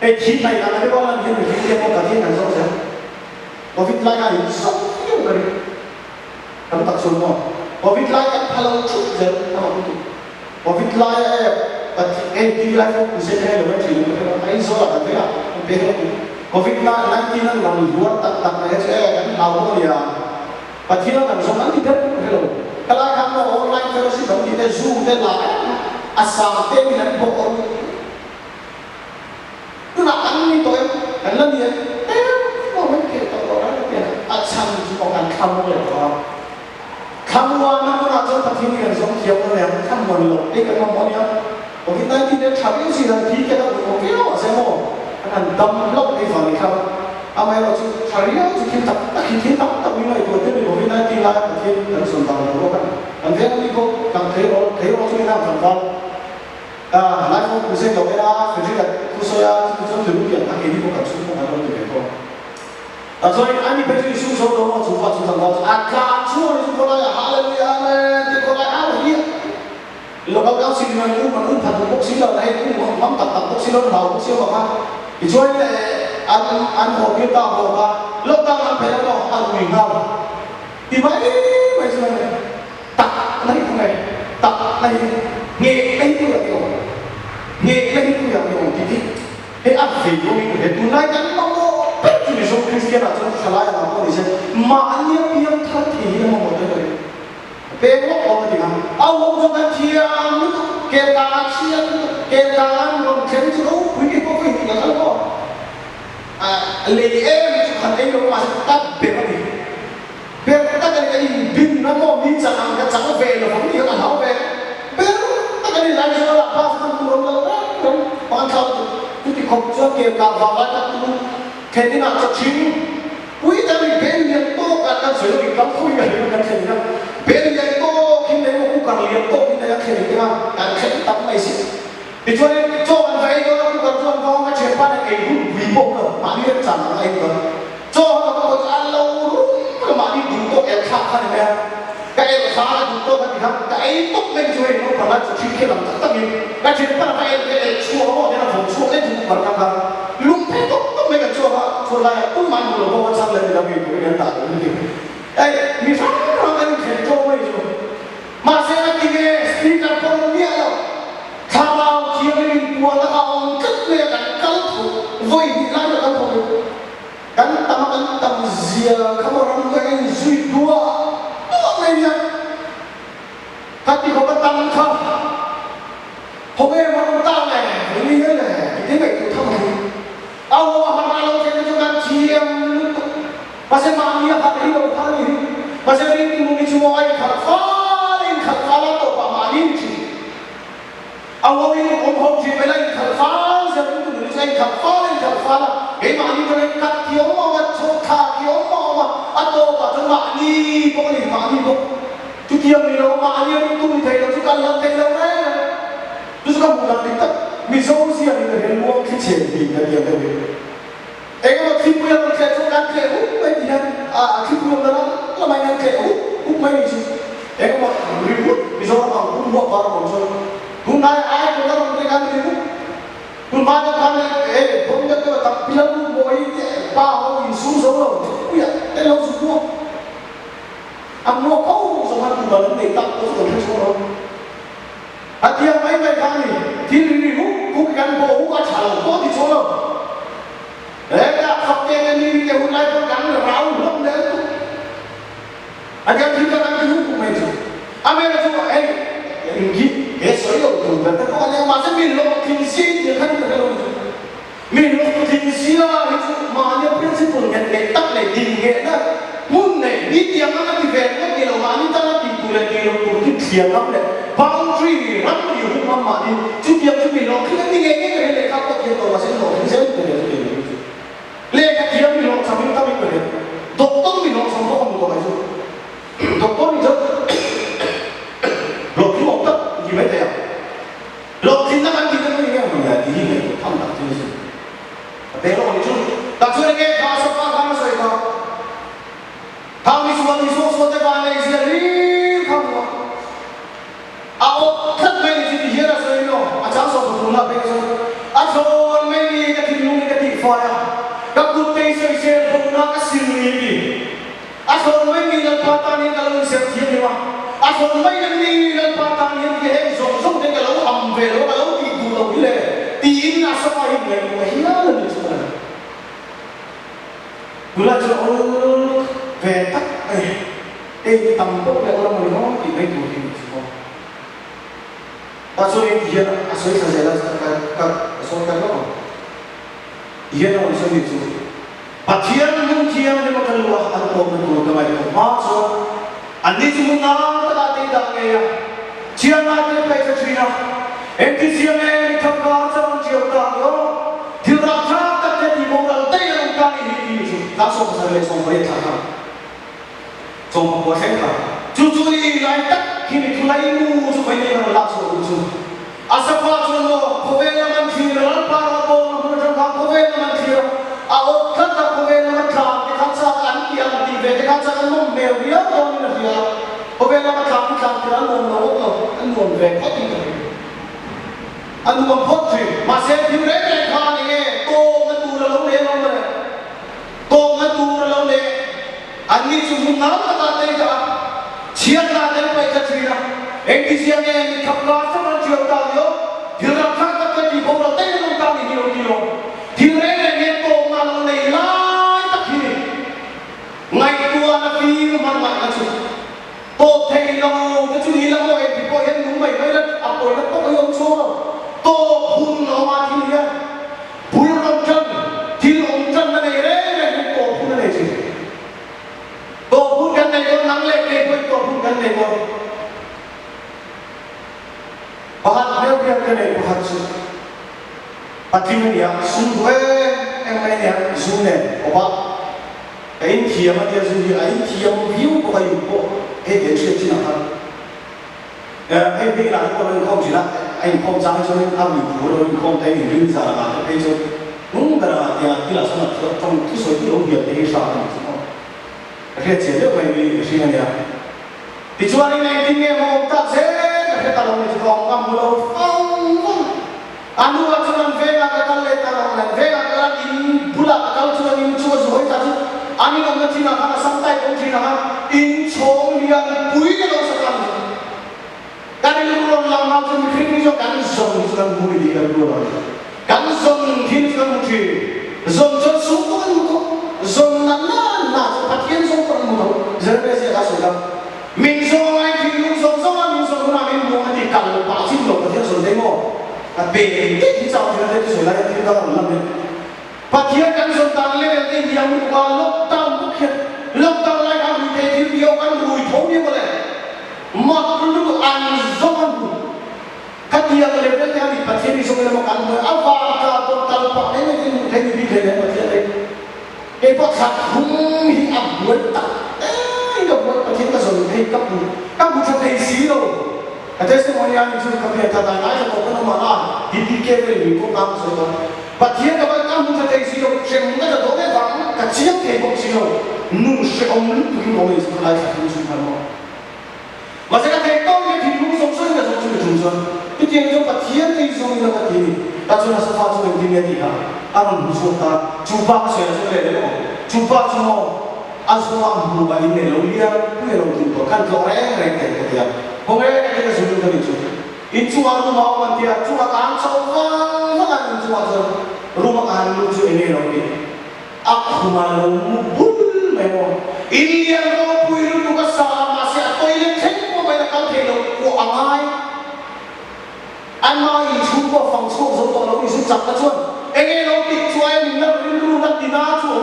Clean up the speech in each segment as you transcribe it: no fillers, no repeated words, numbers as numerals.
khi này là cái con là những cái kia có cả thiên hàng rõ ràng Covid lại là những sốc nhiều cái làm tập trung mà Covid lại cái thay đổi chút dần nó không được Covid lại cái lại không có sẽ thay đổi cái chuyện cái số là cái là cái là Covid lại là cái nó làm luar tak này sẽ cái nào cũng vậy và khi nó làm xong thì biết cái là cái lại làm nó online cái sự đồng ý Zoom cái lại asal tên là bộ itu nak ani tu kan lalu dia orang kita orang dia asam orang kamu le kamu anak pun ada tapi ni kan some siapa yang kamu lo kan kamu ni kita tidak cakap sih dan kita okey lah semua kan dam lok di faham kamu amai lo cari tu kita tak minat itu tapi kita tidak kita dan sunnah lo kan dan dia ni ko kan theo tu ni nak kan来福古先有嘅啦，佢今日都需要都想對人打幾啲波球輸波喺嗰度嚟講。所以安尼俾佢輸手到我做法做成我家出嚟做過來哈利路亞咩？即過來啊嗰啲，六九九線咪都貧窮屋先啦，你都諗特屋先咯，鬧屋先嘛嘛。而所以咧，按學叫大學啊，落單安排咯，按名號，點解為什麼特呢個係特呢？nghe lấy cái điều nghe lấy cái điều thì cái áp phê của mình để tụi này cái nó biết thì số Christian là trong xã hội là có gì chứ mà anh em biết thật thì nó một cái này bé nó có gì không ông trong cái chiang cái cá chiang cái cá nó chém chỗ quý cái có cái gì là có lấy em cho thằng em mà tắt bé nó đi bé tắt cái pin nó có pin chẳng hạn cái chẳng về là không đi là không về bé cái này là là pas kan turun kan orang tahu tu di kopjo ke kawalan tu kini nak cacing pui dari belian tu kan sudah di kampung ya kan kini belian tu kini mau bukan lian tu kini yang kini kan kini tak masih dijual jualan saya itu bukan jualan kau macam cepat yang ibu ibu tu mani yang jangan lain tu jualan kau kalau kemana dulu yang kah ni cái sao chúng tôi phải học cái tốt lên cho nó còn là chỉ khi làm tất nhiên cái chuyện bắt phải cái chùa họ để là phòng chùa đấy chúng còn làm lúc thế tốt mấy cái chùa lại cũng mang một lỗ sang lên làm việc của người ta như thế đây vì sao nó lại phải cho mấy chỗ mà sẽ là cái speaker con nghĩa đâu tham vào chia lên của nó ông cất lên cái câu thủ vui bị lại được câu thủ kan tâm zia kamu orang yang zui dua hati kau bertangan kau, kau memang tahu ini ni ini baik tu kamu. Awak malam kita juga cium, pasal mania hari itu hari, pasal ini mungkin semua yang khafalan tu pamali ni. Awak ini umham jibelan khafal, jadi itu ni saya khafalan. Mani tu ni kat kiom awak cokha kiom awak atau kat mani pokoknya mani tu. Chú tiêm mình đâu mà anh em tôi thấy đâu chú cần làm thế đâu đấy chú có một lần tích mình sâu gì anh ấy mua cái钱gì là nhiều đấy em mà khi bây giờ cái chú ăn cái úp mấy gì khi bây giờ nó mày ăn cái úp mấy gì em mà review mình sâu là úp mua vào một số hôm nay ai cũng đang cái ăn review hôm mai nó ăn cái hôm nay tôi tập film bôi bao nhiêu xuống số rồi ui cái lâu xuống mua ăn mua có sama tu ni tak tu tu semua. Hati yang baik kami, diri bukan bau kacau, kau di sana. Dah fakir ni dia mulai bergang rau lom dah tu. Ajar kita kan hukum itu. Ambil tu, ini saya tu. Tapi kalau yang masih minum kinsi dia kan kalau minum kinsi lah itu mana prinsip pun yang letak le dingin dah. Mun này đi tiêm nó thì về nó thì là mà ta nó thì tụi này thì nó tụi tiêm lắm đấy boundary lắm nhiều không mà đi chú tiêm chú bị nó khi nó đi nghe cái này khác có tiêm rồi mà sẽ nổi cái gì cái này lên cái tiêm bị nó xong mình ta bị cái này độc tố bị nó xong nó không có cái gì độc tố bị rất lột cái một tấc gì mấy thế lột thì nó ăn thì nó nghe mình là gì này không đặt cái gì thế nó còn chút đặt xuống cái pha sắp pha rồi không kami semua terbanyak sendiri kamu. Awak tak boleh jadi hira sendiri. Acang so betul lah betul. Acang meni ketiu ini. Asal mai ni lal patan ni kalau siap siap ni mah. Asal mai ni lal patan ni dia zong zong dia kalau ambil kalau tidur kalau bila tin asal mai ni mahina ni semua. Gula jual vetak tampuk dia orang mau di baik mungkin semua. Asal dia asal saja lah asal kan apa? Dia nak asal itu. Patian mungkin dia makan luah atau betul kembali ke masuk. Andi cuma nak terlatih dah ya. Cian ada baik cerita. Enti cian ni thakar sama cian dah yo. Dia rasa terjadi moral tayang kali ini tu. Langsung saya sampai thakar. Sampai puasa kan. Cucu ni lain tak kini tulai mu supaya dia langsung cucu. Asal pasal lo, kau nak mandi, lalpan apa, macam kau nak mandi. Awak kata kau nak makan, kita cakap yang tiba, kita cakap nombor dia, orang ni dia. Kau nak makan, kita nombor, nombor berapa tinggal. Nombor putri, masih di mereka ni, to mentur lalu le nombor, to mentur lalu le. Ani cuma nak kata dia, siapa nak dia baca cerita. Siapa ni kapal sama cerita dia, dia nak kata di bawah tengah tengah ni dia. Dia ni to malu le lai tak kini. Ngai tua nak firman mak acu. To tengah tu ni lah moi di bawah yang rumai mai apa nak to yang cua. To pun awak dia. Bulan kan, tilong kan mana ni to pun ni je. To pun kan ni to nang le to pun kan ni to. Bahan dia kena bahan su. Patiman dia sumber yang yang sunne. Oba, ain tiap dia suri, ain tiap view kau ayu kau, dia cerita nak. Ain bila kau orang kau cerita, ain kau jangan cakap kami orang kau tadi ni sana kan. Ain so, mungkin dia bila sana trong tu so tu orang dia sana semua. Dia cerita kau ini sih dia. Dicuali ni tinggal mau tak se. Kalau ni sekarang kamu lau anu acuan vega kalau letar orang vega kalau in pula kalau cuma in cuma zuhoi tadi ani orang Cina karena santai orang Cina in chong liang pui kalau sekarang kali lu orang macam ni jo kan zong sekarang bui di kalau orang kan zong kini sekarang mesti zong zong sukuan muka zong nana patian zong pun muka jadi saya kasih kamu min zong ai kini zong min zong min mau nanti kalau pasti lo patian zong demo tapi ini jauh dari itu sudah yang kita orang ni. Patian kan sontan le yang yang bukan lockdown bukan lockdown lagi kami jadi dia kan rugi tahu dia boleh. Mak perlu anzon. Katia boleh berarti hari patian itu boleh makan apa total pak ini jadi bikin patian lagi. Kepot hi abuat tak. Ini abuat patian kan sontan kamu cakap silo. Atas semuanya itu kami katakan aja kau kena mana dipikir ini kau kamu sudah. Patian kalau kamu cakap silo, semua ada dua orang kacau kebok silo. Nus om tu kau ini sekolah satu sudah mau. Masa kata kau ni di rumah sosok ni sosok jumpa. Itu yang jumpa patian ni sosok ni dapat ini. Lalu nasa fasa yang dia dia. Aman musuh ta. Jumpa saya sudah ada. Jumpa semua. Asal berubah ini lalu dia punya orang jumpa. Kan orang yang dia. Pengen kita sebut tadi itu. Itu aku mau nanti aku akan coba dengan itu rumah anu itu ini lagi. Aku malu bul memang. Ini yang kau punya tugas sama masih atau ini tempo banyak kau telo ku amai. Amai itu kau fungsi untuk lalu itu cakap cuan. Engel lagi cuan nak dulu nak dinacu.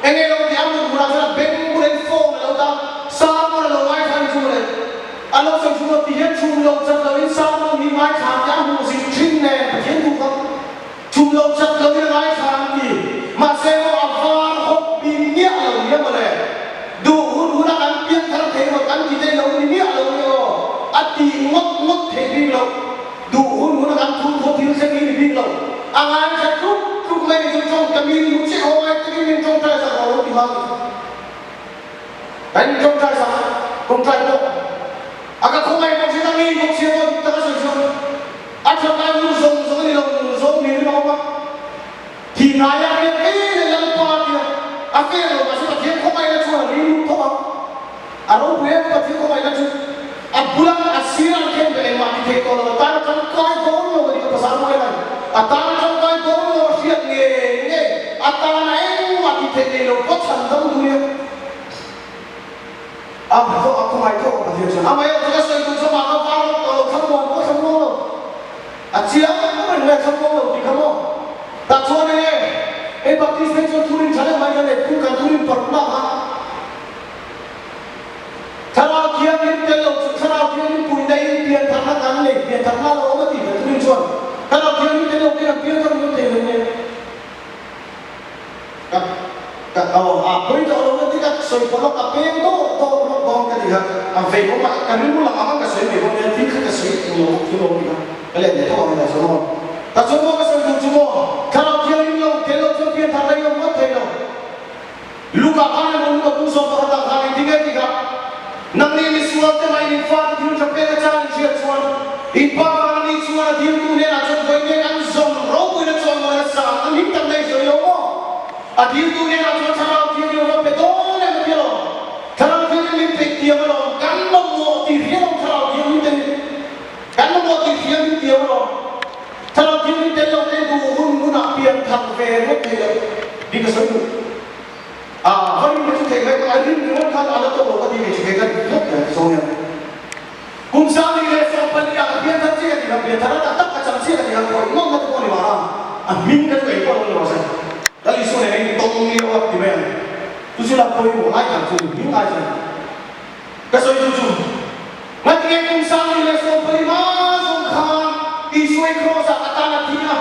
Engel lagi ambil berasa bengkulen phone lalu dah sama lalu wifi cuan. Alam semua dia cuma cakap sama ni mai kaya musik cina macam tu kan. Cuma cakap ni mai kaya masih mau apa hobi ni alam dia boleh. Dulu nak ambil terkait kan kita lalu ni alam dia. Ati ngot terkait lalu. Dulu nak ambil tu sendiri ni lalu. Angan satu tu mai tu cong kami musik orang ini cong saya kalau di mana. Dan cong saya cong saya Agak kau main boxing lagi, boxing lagi tak sesuatu. Acap kau zong ni apa? Tinaya ni yang part dia. Akhirnya masih tak kau main Problem pati ko may nagsu. Bulan asiran ken be mati te ko lo tar kan kai ko lo di pasar mo kan. Atan kan kai ko lo siat nge. Atan ai mati te ne lo ko chandam dunia. Aku mai ko pati so. Amai ko so itu so ma ko ko kham mo. Achia ko ne kham mo di kham mo. Ta cho ne e baptism so thurin chale mai ne ku kan thurin parna ha. Kalau dia ni telok, kalau dia ni pun dah dia tanah kan le, dia tanah lo mati, dia tu ni cuan. Kalau dia ni telok dia kan mesti teloknya. Apa itu orang mati kan? Soal kalau kape itu, orang kan dia, apa itu mak kami mula aman kasih ni, orang dia tidak kasih kilo dia. Kalau dia tu orang dah semua. Tak semua kasih tu semua. Kalau dia ni lo telok dia tanah yang mati lo. Luka kan yang luka pusat orang tak tiga. Nangni ni suat temai ni fat diu capek aja ni suat. Ipa ni suat diu tu ni nak cuci ni kan zom robu ni cuci mana sah. Ni tak leh so yo. Diu tu ni nak cuci cara diu ni orang betul ni betul. Cara diu ni pek dia orang kan mau diu orang cara diu ni kan mau diu ni dia orang. Cara diu ni telok ni tu nak pian thang ver mut dia. Di kesana. Hari ni tu tengok hari ni orang kan ada tu orang dia cakap kan soalnya. Kumsal ni le sopan dia biar tak cakap dia biar tak tak kacang cakap dia kau ngom tak kau ni mana. Amin kan tu ikut orang masa. Kali soalnya ni tong ni orang di mana. Tu sudah kau ibu ai kan tu ni aja. Kasoi tu tu. Mati yang kumsal ni le sopan ni masuk kan isu ekor sa atana dia.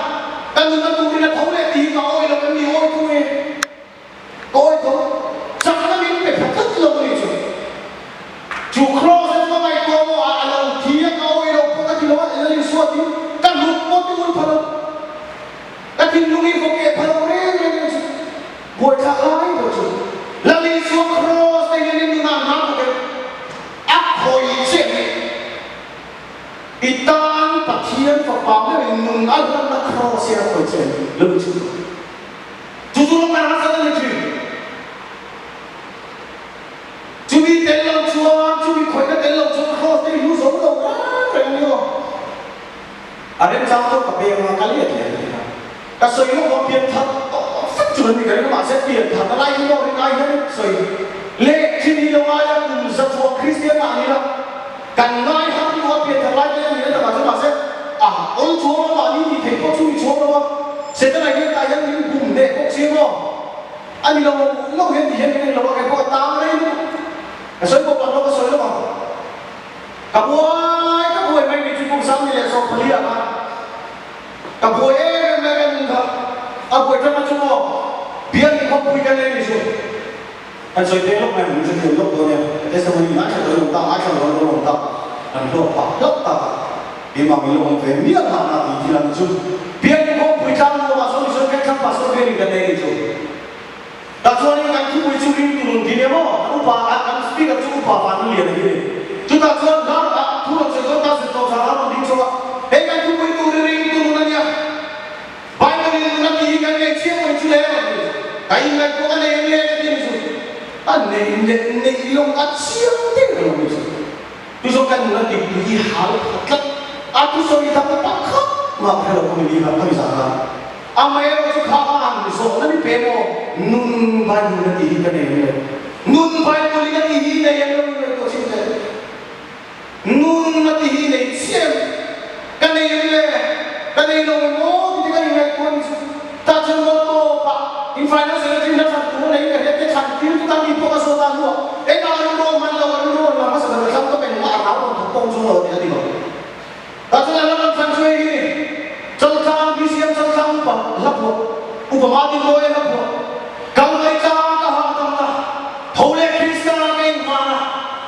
Kan tu ni nak tahu le dia kau ni kan ni orang tu ni. Kau itu jangan mimpi pekat lo begitu. Jukro saya mai kau alam dia kau itu pekat lo ada di suatu kan lupa tu lupa. Tapi lungi pakai palore ni buat apa itu? Lalu jukro saya ni nama apa? Aku ini itan patian papam ni nungal nak cross ya kau ini lucu. Jujur mana rasa lucu? Cumi telok cuan, cumi kau nak telok cuan cross ni you semua dah orang ni. Ada jatuh kape yang kali ada. Kasih you kau biar thap, cuman ni kerana masih biar thap, lain you orang lain ni soi. Le sini lo ayam zatuan Kristian ni lah. Kan lain hari you biar thap lain ni dah masih. Orang cuan mana ni tengok cumi cuan apa? Setelah ini ayam ni bum deh, kok siapa? Ani lo yang dia ni lo pakai kau tahu ni. Kasih kau pernah kau soal apa? Kabuai main di cukup sambil ya sok beli apa? Kabuai main enggak? Kabuai cuma cuma biar kau punya ni so. Kan soal telok main mesti telok tu ni. Kita semua ni macam tu macam orang tak. Dan lo tak. Imam lo orang biar mana di dalam tu. Biar kau punya lo masuk di sana kan masuk ke ni kan ni so. Tak soalnya kan tu punya turun di ni mo. Upah speaker tu upah panen dia ni. Tu tak soal dah tu orang tak sesuatu sahaja orang coba. Kan tu punya turun ni. Baik ni nanti kan ni siapa yang cuci kain nak kau kan ni ni so. Ni ilong kat siapa dia ni so. Tu so kan nanti pergi hal tak. Aku so kita tak mak kalau kau ni apa misalnya. Amai orang tu kawan so nanti pemo nun ban nanti kan ni. Nun ban boleh nanti ni yang orang tu cinta. Nun nanti ni siapa kan ni orang mau kita kan ni kau ni tak cuma tu pak finance ni nak satu ni kita cantik tu kan ibu kasih tahu lu. Kalau orang lama sebenarnya kamu tu pengen orang tu pun semua dia di bawah. Tak cuma orang fansuai ni. Celkan bisian celkan apa? Upamati loe apa? Kalau mereka kah tentang Holy Kristen ni mana?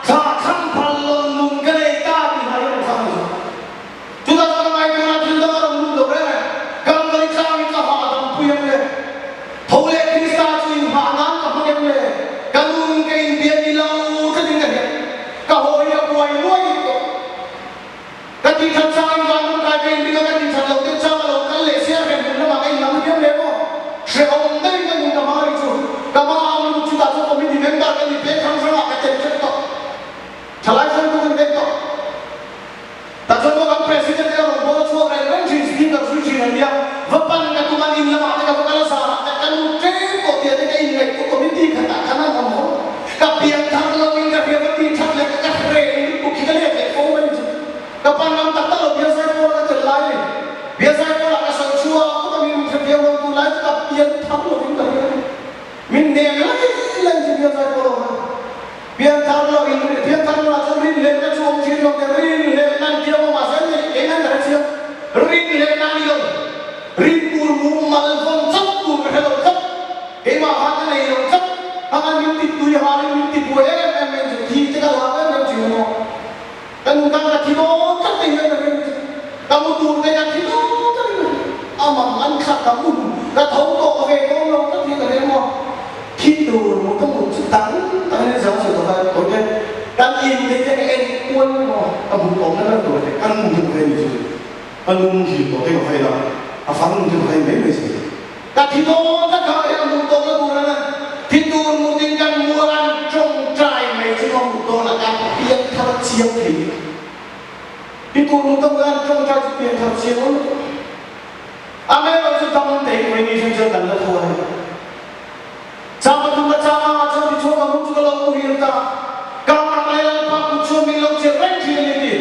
Kah kampalon mungkin tak dihayat sama. Sudah orang lain yang ada dalam orang muda berapa? Kalau mereka kah tentang punya ni Holy Kristen ni mana? Kah punya ni? Kalau mungkin dia di laut ketinggalan dia. Kau yang buai loe itu. Ketika saya bangun kajian dengan ketika laut saya lakukan lesiar dan benda makai yang dia lemo. Saya cái mà hắn cái này nó chắc hắn những tít đuôi hà những tít đuôi em thì cái đó em chịu nó cái người ta là thì nó chắc tình em kamu tu dengan itu amam angkat kamu dah tahu kok ke kamu tak dia kena mau itu kamu cutang tangan jauh sudah kan okey dan ini dia ni kuat mau kamu tahu mana tu kan mungkin kau ini kan mungkin kau tengok kau dah apa mungkin kau ini mesti dah itu dah kau yang mungkin kau mana itu mungkin kan muran trong trai mesti kamu tahu nak dia kalau siap ni itu untuk kan trong trai dia kalau siap Ame orang sedang tengok ini saja dan lepas. Sama juga sama macam di cuaca kamu juga lalu hirta. Kamu malah pak kucu milau cereng ini.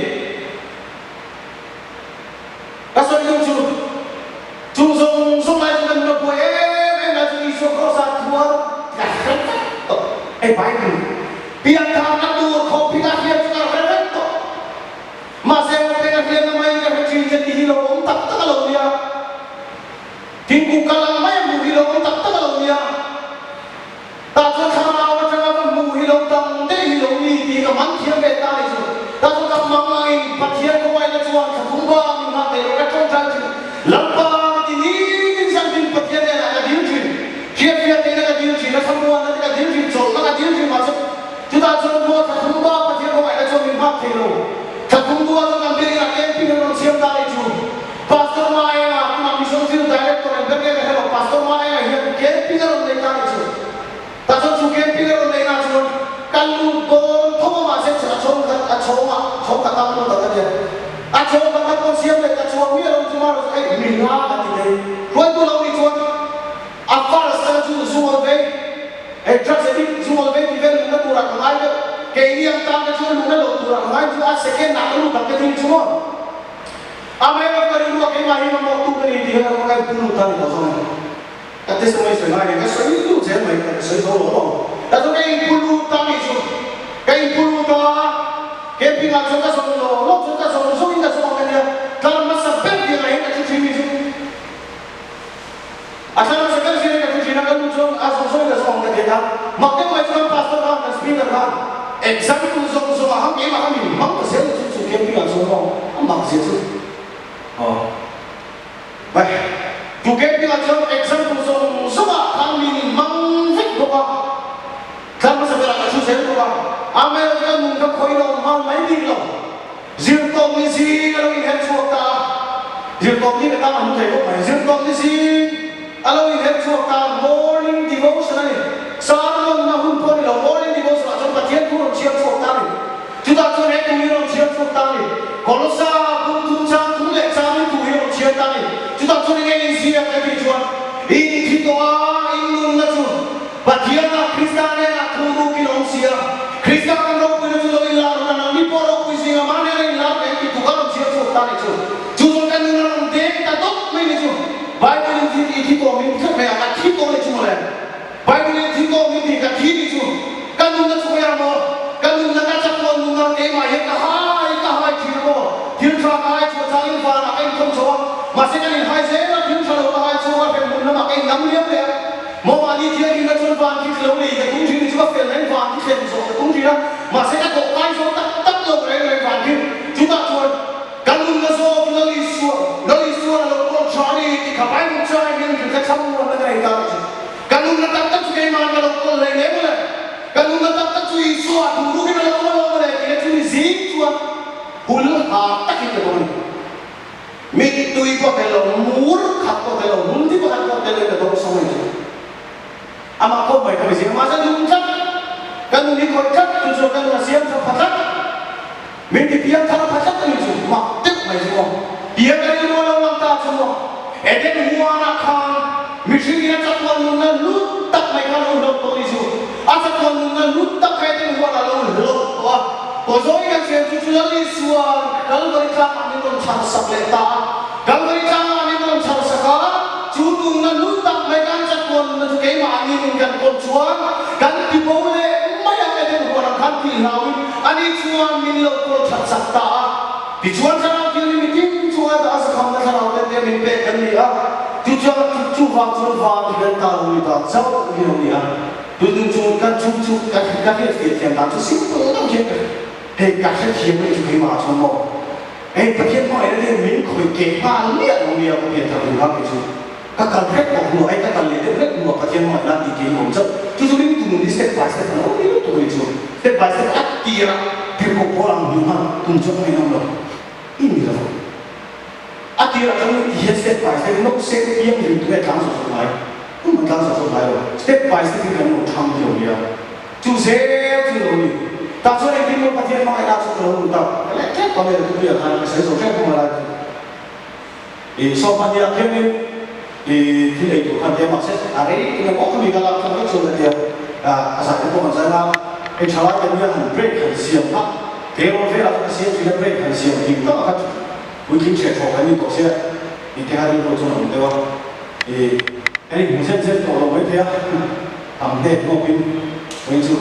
Kasih kucu. Sung lagi kan berbuat nanti isu krosak keluar. Baik ni. Biar tangan tu kopi dah dia juga revent tu. Masih orang tengah dia namanya kecil jadi hilang tak kalau dia. Tinggu kalang mai muhilong tak tahu dia. Tak sama macam apa muhilong tak deh hilong ni tiga manusia kita itu. Tak suka mangai patian kau ada cuan sebumba minat itu kacau janji. Lampa ini sambil patian yang ada diuji. Siapa yang ada diuji, semua ada diuji. Jol ada diuji masuk. Kita semua sebumba patian kau ada cuan minat itu. Sebumba tu ambil yang camping orang siapa itu. Pastor Maya, aku nak misal director yang berkata hello Pastor Maya, yang camping orang lain itu. Tak tahu camping orang lain itu. Kalau don, thoma masih acong kata kamu tak ada. Acong kata kau siapa? Acong dia orang cuma minat hati. Kau itu lalu itu. Apa rasa tu semua baik? Drugs ini semua baik kita luna turun kemana? Kini yang tak ada luna turun kemana? Juga second nak luna tak ada semua. Ambil kali dua kemahin waktu kali dia orang puluh tahun kosong. Kata semua semua ni, kalau itu saya main saya tahu orang. Tapi kali puluh tahun itu, kali puluh tahun, keping aku suka semua, lo suka semua, semua semua dia. Kalau masa dia lain aku sini itu. Asal masa sini aku sini kan muncul asal semua dia. Makin macam pastor kan, speaker kan. Exam itu semua ham ini, mak saya itu keping aku semua, mak saya itu. Baik, juga bila jauh exam kosong semua kami mangfik doa. Kalau seberapa susah doa, Amerika mungkin koi lo mal main di lo. Zirtom ni si kalau ini suaka, zirtom ni kita mahu tengok main. Zirtom ni si kalau ini suaka morning devotion ni. Sahaja mahu pun lo morning devotion macam patian pun siap suaka ni. Kita tu nak tu siap suaka ni. Kalau sah pun tu cang tu lek cang tu tani, kita curi ni siapa yang dijual? Ini kita ingin ngajun. Bagian nak Kristen nak tunggu kita sia. Kristen kan rok punya jual ilar, orang ni porok puisi mana ni ilar yang kita kalau siapa tani tu. Jual kan orang dek tak dok main tu. Bible ini kita minta mereka kita ni cuma le. Bible ini kita minta kita tu. Kan orang supaya mau, kan orang nak cakap orang kemah yang kahai kita. Dia kahai cuma cari faham apa yang kamu jawab. Masih kan hai saya tim kalau bahai semua pembun nama kain enam liam le. Mau ali dia kita cuma faham kita lalu ni. Tung sini juga film faham kita semua. Tung sini masih kan dokai semua tak lalu le faham kita. Juga cuma kalau nggak so lalu isu lalu kalau cari di kapai muncul yang kita semua negara itu. Kalau nggak tak juga iman kalau kalau lain le. Kalau nggak tak juga isu dulu kita lalu le. Kita cuma zik cuma hul tak kita boleh. Mik tu ikut telo mur, kau telo mundi bukan kau telo itu terus sama itu. Amak kau baik kami sih masa diucap, kan ni kau ucap tunjukkan nasihat terpakat. Mik dia cara pakat tu itu, maktek baik semua. Dia dari orang tak semua. Eden muara kan, misi dia cakap nuna lut tak baik kalau lut tu itu. Asal nuna lut tak kaya tu muara lut. Kosong yang saya cuci lagi suar, kalau mereka kami pun cara sakleta, kalau mereka kami pun cara sekala, cudung dan lutak mereka cakap untuk kema angin dan koncuan, kan diboleh, mayang ada orang kanti lawi, ani cuan minlo kol cat sakta, dicuan sana kini meeting cuan tak asal kamu sana dia mimpi kan dia, cuan chu vang thì bên ta người ta giáo cái điều này đừng chung các chung các cái tiền ta chút simple lắm chứ hay các cái tiền này chúng mà cho một ấyประเทศmọi người mình khởi kế hoa liệt của nhiều cái hiện tượng khác cái chú các cần phép của người ấy các cần lấy phép củaประเทศmọi người thì cái hồng chấp chú chú đi tụi mình step by step nó đi tụi mình chú step by step ắt kia thì có bỏ làm nhiều hơn tụi chúng mình không được ini là ắt kia là chúng mình hiện step by step nó sẽ cái gì mình tụi làm sao lại không mình làm sao lại rồi step by step cái nó tham nhiều nhiều chú sẽ chú rồi ta cho nên khi mộtประเทศmọi người làm sao rồi ta cái con này là cái việc hàng sử dụng phép không là thì sau khi làm thêm thì này chủ hàng thêm mặc sẽ đấy thì nó có cái gì làm trong các trường là tiền sản phẩm của mình sẽ làm cái cháo cái như hàng break hàng xiêm đó thế mà phải là cái xiêm chỉ là break hàng xiêm thì tất cả các quy trình chế tạo cái như tổ xe thì thế hai đứa cho nó được không thì cái này cũng sẽ tổ là mấy thế làm thế nó bên chú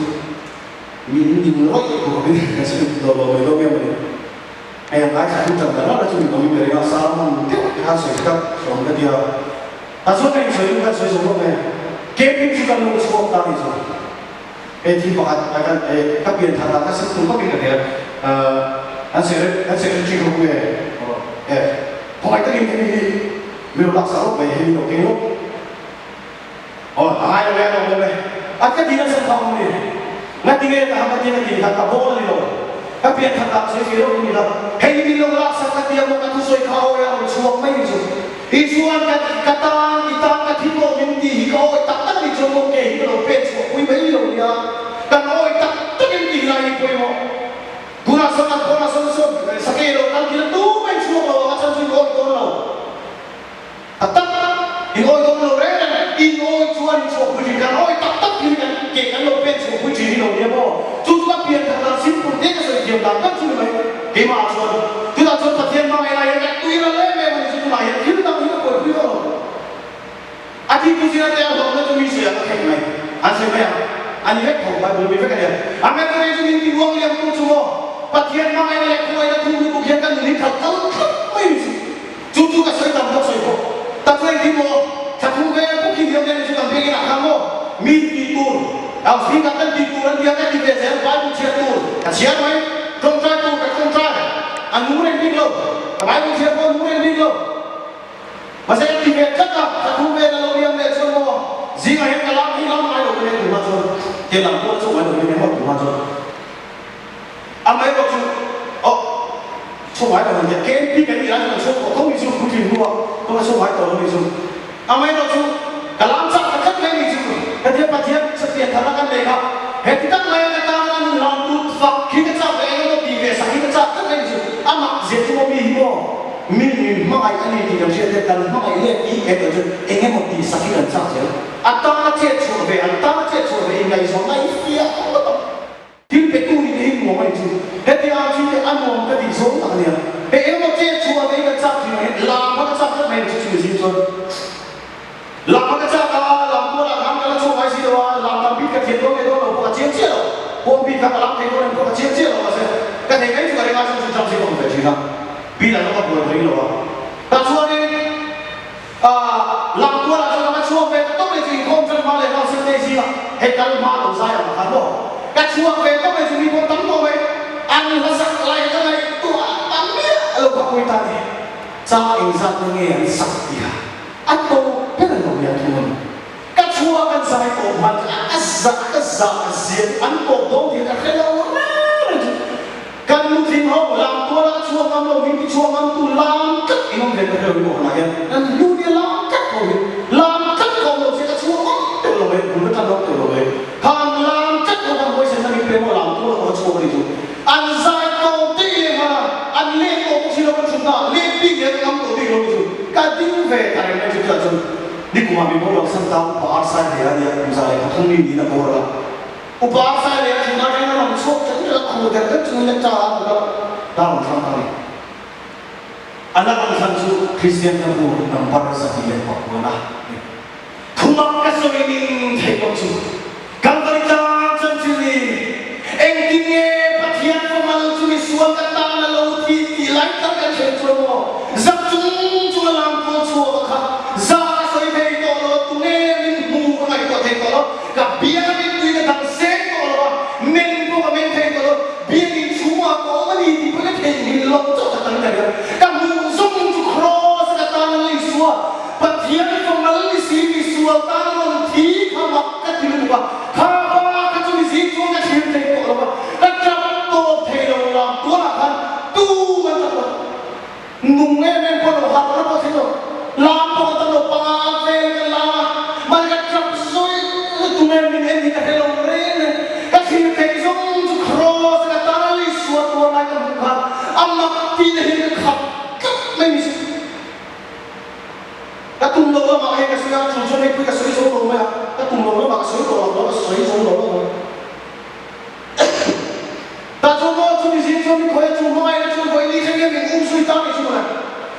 mình nói của mình là sự đồ đồ đồ game này em gái cũng chẳng cần là chúng mình có mình về đó sao mà tiếp cái hai sợi các xong cái điều ta số này sợi các sợi số này kế bên chúng ta luôn số ta đi rồi cái thì có cái các biện pháp là các sự không có cái này anh sẽ chỉ không về hỏi cái gì mình làm sao về hình độ cái lúc hai là này cái gì nó sẽ không này nggak tinggal tak apa dia lagi tak boleh loh tapi yang tak saya kira ini lah hei ini loh lah sakat dia mau katu soi kau yang suam mai itu isuan kata kita katimo minti kau tak tak di jomo ke itu loh pet so kui mai loh dia kan oi tak tak minti lagi kui mo guna sangat sakit loh kan kita tu mai suam loh macam tu oi tu loh tak ini oi tu loh rena ini oi cuan so kui kan oi tak ini kan ke kan loh pet so kui ini loh dia mo tu juga biar kita simpul dia kan dia dah kan tu mai ke ma cuan tu dah cuan pasien mau yang lain tu yang lain memang itu lain kita tak boleh buat itu loh ati tu sih nanti yang orang tu misi yang kayak mai asal mai ani lek kau baru lebih kan dia amat tu itu ni uang yang tu semua pasien mau yang lek kau yang tu tu dia kan ni kalau mai tu tu kan saya tak tahu saya tak saya di mo satu gaya mungkin dia yang sudah pengen nak kamu mimpi turเอาสิ่งกันดีตัวนั้นเดียวกันดีเลยเสียไปบุญเชียร์ตัวเชียร์ไหมตรงใจตัวกับตรงใจอันนู้นเองดิ้งลงไปบุญเชียร์ตัวนู้นเองดิ้งลงมาเสียดีเวจัดกับจะทุ่มเวลาเราเรียนเลยชั่วโมงสิ่งอะไรกันล้ำนี่ล้ำไม่หรอกเป็นตัวมาจนเกี่ยวกับตัวชั่วโมงเป็นตัวมาจนอันไหนก็ชั่วโอ้ชั่วโมงตัวนี้เกณฑ์พี่กันนี่ร้านมันชั่วโมงต้องมีชั่วโมงที่รู้ว่าต้องชั่วโมงตัวนี้ชั่วอันไหนก็ชั่วกล้ำสักกันไม่มีชั่วketika pasien setiap katakan mereka, kita melayan katakan lantu fak kita cakap yang lebih biasa kita cakap kan itu, amak zetu mobil mo, min makai ini di dalam setiap kali makai ini itu ingin mobil sakit dan sakit, atau macet survei ingai zona itu ya, tim petu ini mau itu, ketika kita anu kita di zona ni, macet survei kita cakap, lama kita cakap main itu itu, lama kita cakap thiệt đối với tôi là có chiến chiến rồi, hôm bị các làm thì tôi có chiến chiến rồi mà xem, cái này cái chúng ta đang làm trong không phải chỉ đâu, vì là nó có buồn thấy rồi, ta xua đi, làm qua là cho nó xua về, tốt là gì không cho nó lại làm sinh đây gì à, hết cái mà đầu sai là cán bộ, cái xua về tốt là gì không tắm đâu vậy, ăn nó sặc lại cái này, tôi tắm biết, có quên ta đi, sao anh ra tôi nghe sặc gì à, ăn tôi cái là nổi nhà thôi. Chua kan sai ko man azza azien an ko do thì ka khelo kan lu tin ho lam ko la chua ngam lo mi chua ngam tu lam kat inom de ka ro na ya an lu dia lam kat ko lo se ka chua ko to lo me bu ta lo to lo me han lam kat ko kan ko se na mi pre mo lam ko lo chua ri tu an sai ko ti ma an le ko si lo ko chuna le pi ge ngam to ti lo tu ka ding ve ta re me chu chu ni kuma mi bolang santau upar sai dia misalnya thung ni na bora upar sai dia chuna na nam sok chak la khu der ka chuna cha la dalam santau anak anak su Kristian na bu nam par sa dia pa na thumak ka so ni thai ko chu kang kali ta chan chi ni eng tin nge pathian ko mal chu mi suang ka ta na lo ti lai ta ka chen chu mo zak chung chu lam ko chu ka za mà hay cái suy nghĩ chủ cho nên cái suy số đồ mà cái cùng đồ nó mà suy đồ nó suy số đồ nó ta cho nó cho đi xin cho mình khỏe cho nó ai cho khỏe đi xem mình uống suy tao này chứ mà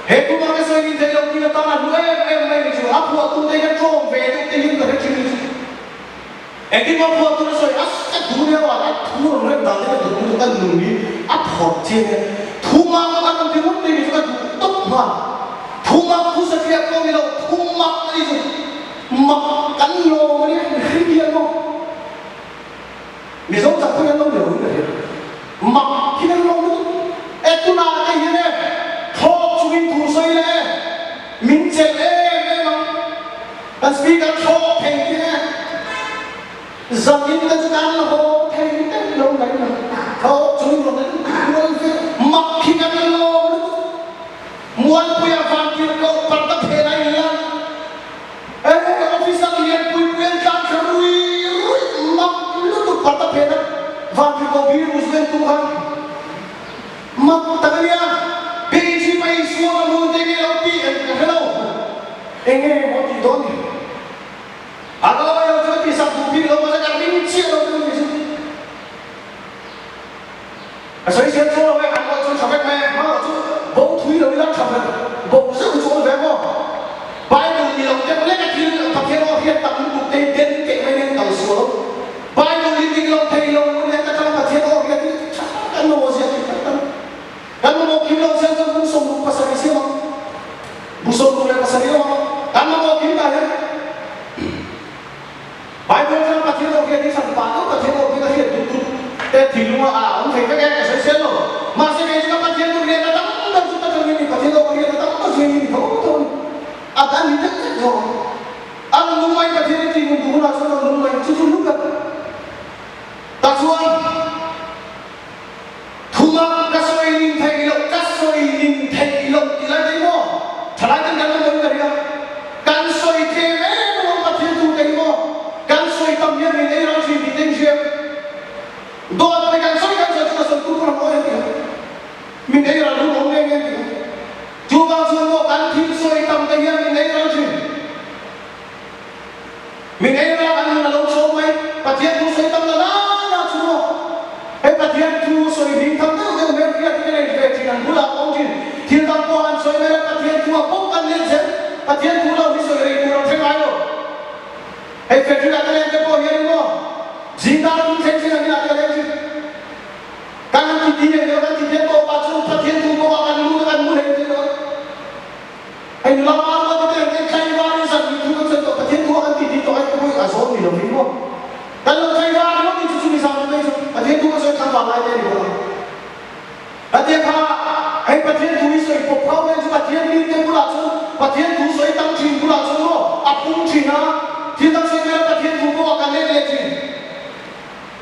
hết cũng mà cái suy nghĩ thấy đâu kia tao là đứa em này chứ áp hoa tu đây cái trộm về tu đây những cái chuyện gì em cái mà hoa tu nó suy áp cái thu này là áp thu nó đang cái thu nó đang đi áp hot trên thu mà nó đang đi mất đi cái tốt mà thu mà thu sẽ kia con đi đâu thu mà cái gì mà cắn lô mà đi cái gì nó mình giống chẳng có nhân đâu được mà khi nó lông itu na cái gì này thọ chú mình thu soi này mình chết này mà anh speaker thọ thành cái này giờ mình cái chuyện ăn hồ thành cái lâu đấy mà thọ chú mình rồi đấy mà khi nó lông muốn punya vaksin kau pertama pernah hilang officer lihat punya tak kerui mak lu tu pertama pernah vaksin kau virus dan Tuhan mak tanya biji mai semua muda ni roti hello enggak mau tidur ni agak yang jadi satu bil lo masa kan benci lo tu ni所以先做了喂，韩国做炒饭咩？马做冇推了，你啷炒饭？冇少做饭么？摆到你老爹，我那个天白天我天等不得，点给没人搞死我。摆到你老天老，我那个白天我天，kan mau siap kan mau kita siap siap busung pasar di sini, busung boleh pasar di mana? Kan mau kita ya.摆到你白天我天，你上班白天我天天duduk. Di rumah ông thầy các em sẽ xếp rồi mà sẽ về cho các bạn người ta đóng đâu chúng ta cho mình có thể đâu người ta đóng bao nhiêu thì thôi à đã đi rất rồi anh lúc mai có thể thì mình cũng là sao lúc mai chứ không lúc gặp ta xuân thu mà các soi nhìn thấy lộc thì lại thấy mò thật ra những cái nó mới cái gì căn soi thêm ấy nó có thể thu thấy mò căn soi tâm nhân mình ấy nó chỉ bị tên riêng dua pegang soi kan saya sudah sentuh orang orang itu, minta orang dulu orang yang itu, coba semua kan tim soi tam tanya minta orang sih, minta orang kan lalu soi, patian tu soi tam lana semua, patian tu soi bintang tu yang mereka tidak investasi dan pula orang sih, tidak puan soi mereka patian tu apa kan lihat, patian tu lalu soi dari orang sih ayo, investasi ada yang kepo yang itu, zindan tu sensasi yang ada kan tidinya dia kan tidinya tu pasal patian tu bawa kan mulai itu ai lama lama kita yang kai wani san itu kan tu patian tu kan tidinya tu ai tu asal ni loh ni kalau kai wani lo itu cuma sama itu patian tu kan saya kan bawa aja ni loh patian ai patian tu itu ipo kau yang patian ni dia pula tu patian tu saya tang cing pula tu lo apung cina dia tang saya patian tu bawa kan ni cing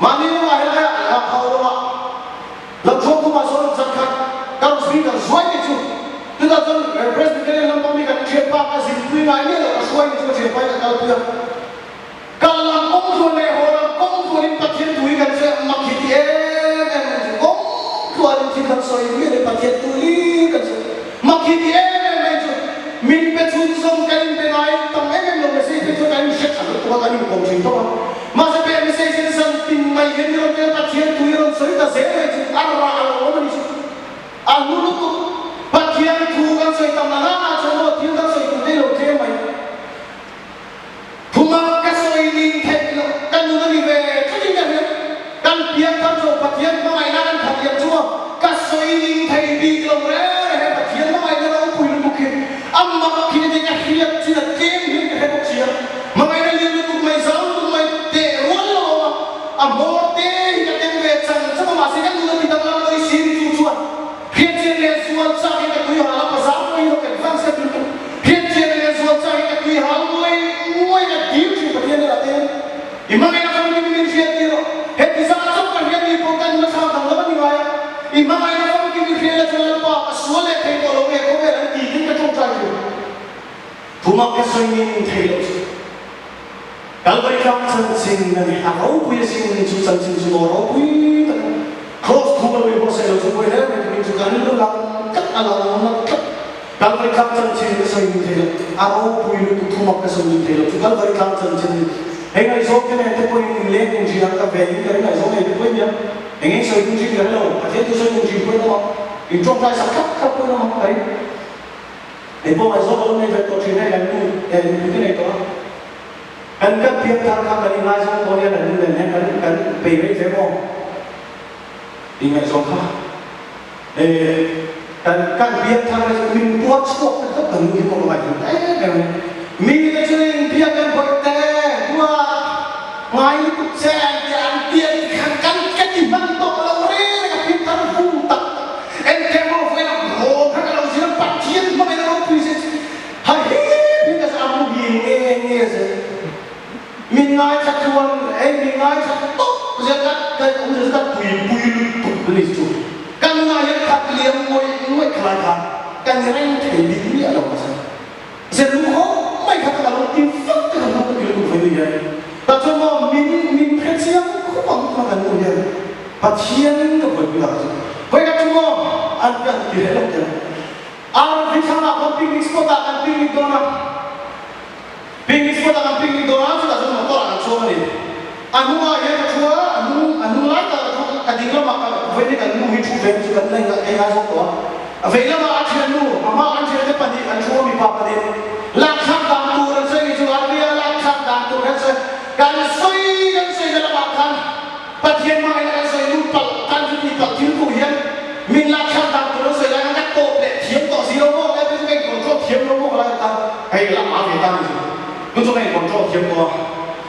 mani lo akhirnya kau lo lalu aku masuk zakat kalau speaker suai itu kita tu presiden yang nampak mereka siapa kasih dunia ini lah suai itu siapa yang kalau dia kalau kongsu ni orang kongsu ni patian tu ikan saya makin dia kongsu ada kita suai dia ni patian tu ikan saya makin dia itu min petunjuk kan benai tamai kan lo mesti itu kan syek kalau tu kan ini kongsu itu masa pe mesti something mai ini orang patian tu orang suai dah saya itu arah orang ini alulu tu patian tu kan suai tamana semua tiada suai tu dia lo kemai Tuma kasoi ni thelo kan nu ni ve thading kan kan pian kan so patian mai na kan patian chua kasoi ni thai bi lo re he patian mai na lo pui lu ke amma ki ni ka hiat chi na kem ni he ko chi mai na li tu mai sao tu mai te ron lo amor te ka tem ve chang sama ma se kan nu ni dang lo sin chu chua hiat chen le suan sa ka tu ha la pa sa mai lo kan fan se tu hiat chen le suan sa ka tu ha moi na diu chi patian na te imam ina kan ni min fiat ni ro he ti sa sa kan hiat ni po kan na sa dang lo ni wa imam ina kan ki ni fiat la pa aswale te ko lo me ko ve ran ti ni ka chong cha ni Tuma ka sa ni thai lo kalbari kam san sing na ni ha ro pu sing ni chu san sing chu ro pu cross thu lo we bo se lo chu ko he ni chu kan lo lang kat ala na kat Kalau mereka terjadi kesulitan itu, aku punya itu cuma kesulitan itu. Kalau mereka terjadi, enggak isokan itu pun yang jinak kabel, enggak isokan itu pun ya. Enggak isokan jinak kalau, tapi itu isokan jinak pun apa? Itu cuma sakit pun apa? Itu masuk kalau mereka terjadi yang mungkin itu. Anda biar tarikam dari ngajar Korea dan Indonesia kan payment demo. Ingat soka. Kan biar tarikam min buat stok itu kan mungkin mau lagi. Min itu yang biar kan berteh buat main kucing dan dia kan dibantu kalau mereka pintar puntak. Ente mau film kalau siapa pacian mau main bisnis. Hai, kita sama gini sih. Mingai satuan, mingai satu, zakat bui beli tu. Kan mingai kat liam mui kelakar, kan reng tebi ni ada masa. Seluruh mai kat kalau tifak kalau tu kita tu dia. Tak cuma min persiap kurang makan dia. Patian tu berbilang. Kau kat cuma ada di dalam dia. Arif sana kopi ekspor tak kopi dona. Pingis pun tak pingis doang sudah semua orang cuma ni. Anu ayat cuma anu lain tak kadang maka vendor kan nu hidup vendor sudah lain tak kaya semua. Vendor mah aja nu, mama aja tu padi anu cuma mi papa dia. Laksan bantu orang saya itu dia laksan bantu orang saya. Kan saya dalam makan. Padian mah kan saya lupa kan jadi padian tu yang min laksan bantu orang saya kan kat top dek tiap top zero mo, tapi tu kan kontrol tiap mo kalau tak. Hei lah maaf ya tadi. Untuk yang kontrol tiap gua,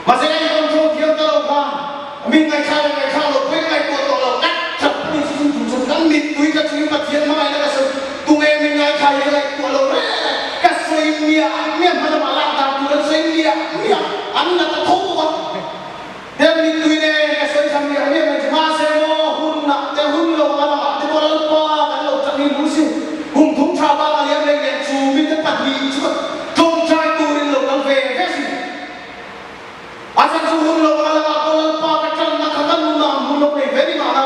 masih yang kontrol tiap kalau kan, mingai kalau, mingai kontrol kan, tapi sih kan mitui kan cuma tiap mana yang kasih, tungai mingai kalau, kasih mia mana malah tak turun saya mia, anu nak tahu kan, dan mitui ni kasih sambil mia macam masih mo hun lo mana, di bawah lupa kan lo tak ni musim, tung cabang yang lain cumi tempat ni cuma. Asal suhun lo kalau aku lupa kacang nak kamu nak muluk ni very mana.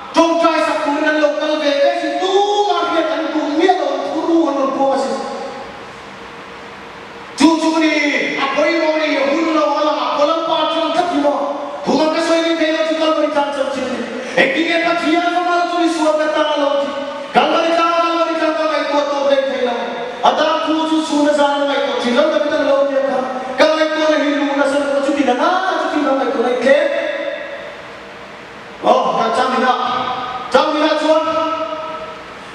Jomcai sakuran lokal bebas itu market kan dunia lo turun lo puas. Cucu ni apa yang mau ni hun lo kalau aku lupa kacang tak cuma. Human kasih ni dia juga berikan cuci. Ekingnya tak dia sama tu ni suara kata lo. Kalau kita kalau itu tu beri dia. Ada cucu sunnah sana itu cilam tapi tak lo dia kan. Kalau itu hidup nasib tidak itu naik ke. Oh, kacang mina cuan.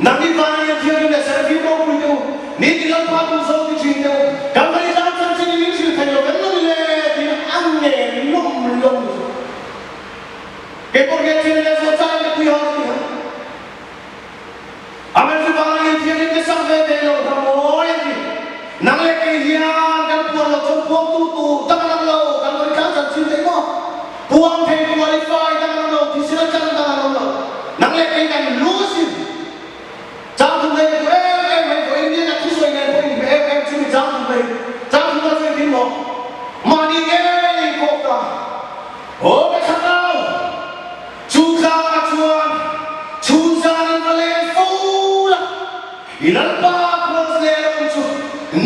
Nanti mana yang dia ni servis mau punya. Ni dalam patung so di sini. Kalau ni dalam sini ni cerita lo kan ni le dia angin lom. Kepor dia cerita so cakap tu yang dia. Amal tu mana yang dia ni sampai dia lo kamu yang ni. Nang le ke dia kan puan lo jompo tu tangan lo. Cinta mo, puang pay qualify tangan lo, disilakan tangan lo. Nang lekai kan lusin. Jangan lagi ini nak kisah ini cuma jangan lagi mo. Mani kota. Oh betul. Juga acuan, cuan boleh full. Ilan pak proses itu,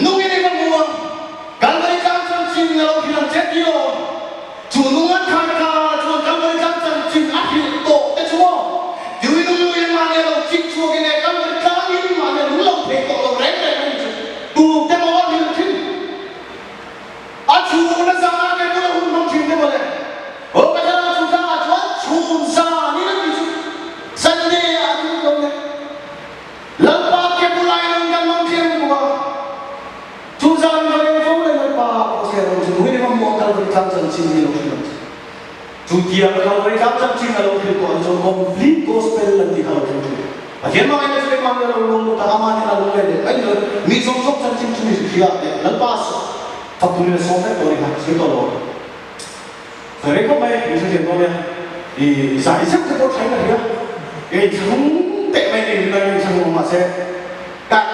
nunggu ni berbuang. Kalau jangan cinta lo bilang jadi lo. Junungan kakak, cuma kamu jangan cing akhir to, semua. Dewi dulu yang mana lo cing semua ini kamu cari mana dulu lo pekok lo rem tu temu orang cing. Acu mana sama ke dulu orang cing tu boleh. Oh macam susah ni nanti sende acu boleh. Lepas ke mulai orang mungkin buat. Susah ni boleh lepas sekarang semua ini membuat kalau jangan cing lo. Dia kalau mereka cakap kalau itu ada konflik gospel nanti kalau itu. Akhirnya mereka sering manggil orang tak aman lalu lele. Ayo, misal cakap cuma siapa? Lepas fakturnya sampai orang itu loh. Mereka main misal dia boleh. Saya sebut saya dia. Jangan tak main ini lagi sama masih. Tak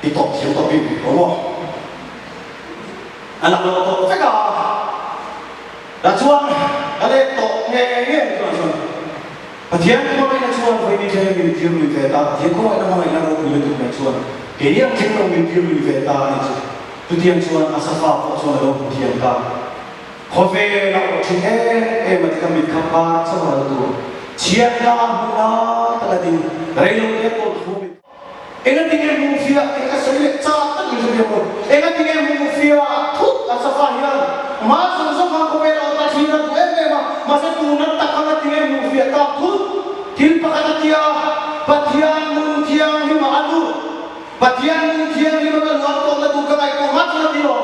ditop ini. Oh, anak lo top saya. Dah cuan, ada tok tu langsung. Dia ni mana cuan, ini dia ni dia ni dia. Dia kau ada mana yang orang boleh tu cuan. ini yang kita mimpi veta itu tu tiang cuan asafa po cuan lo tiang ka kowe na chin mat kami kapar sama tu cian la na tadi railo ke po tu enga tinggal mufia enga sele cha ta ni je po enga tinggal mufia tu asafa ya ma so ma kowe na ta thina tu ma se tu na ta ka tinggal mufia ta tu til pakata tia patian mun tiang ni malu patian tiang ni malu waktu na tu kai ko mat na tilo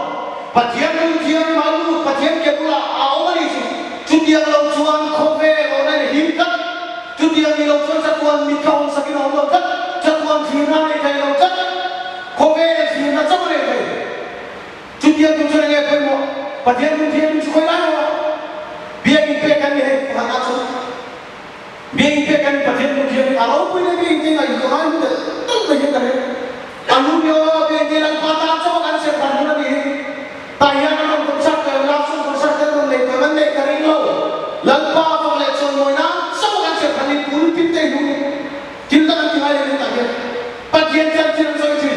patian tiang malu patian ke pula awali tu tiang lo chuan kowe lo na him kat tu tiang ni lo chuan sa tuan mi kaung sa kino lo kat sa tuan thina ni kai lo kat kowe thina cha le kai tu tiang tu chore nge kai mo patian tiang tu koi la no biang pe kan ni hai phana chu biang pe kan patian tiang alo pui na biang tiang ai ko han de tu le ye kare Alumio biang tiang pata cho kan se kan na ni taya na ko sa ka la su ko sa ka le ko man le kare lo lan pa ko le chon moi na sa kan se kan ni pul pin te lu tin ta kan hai le ta ke patian tiang so chi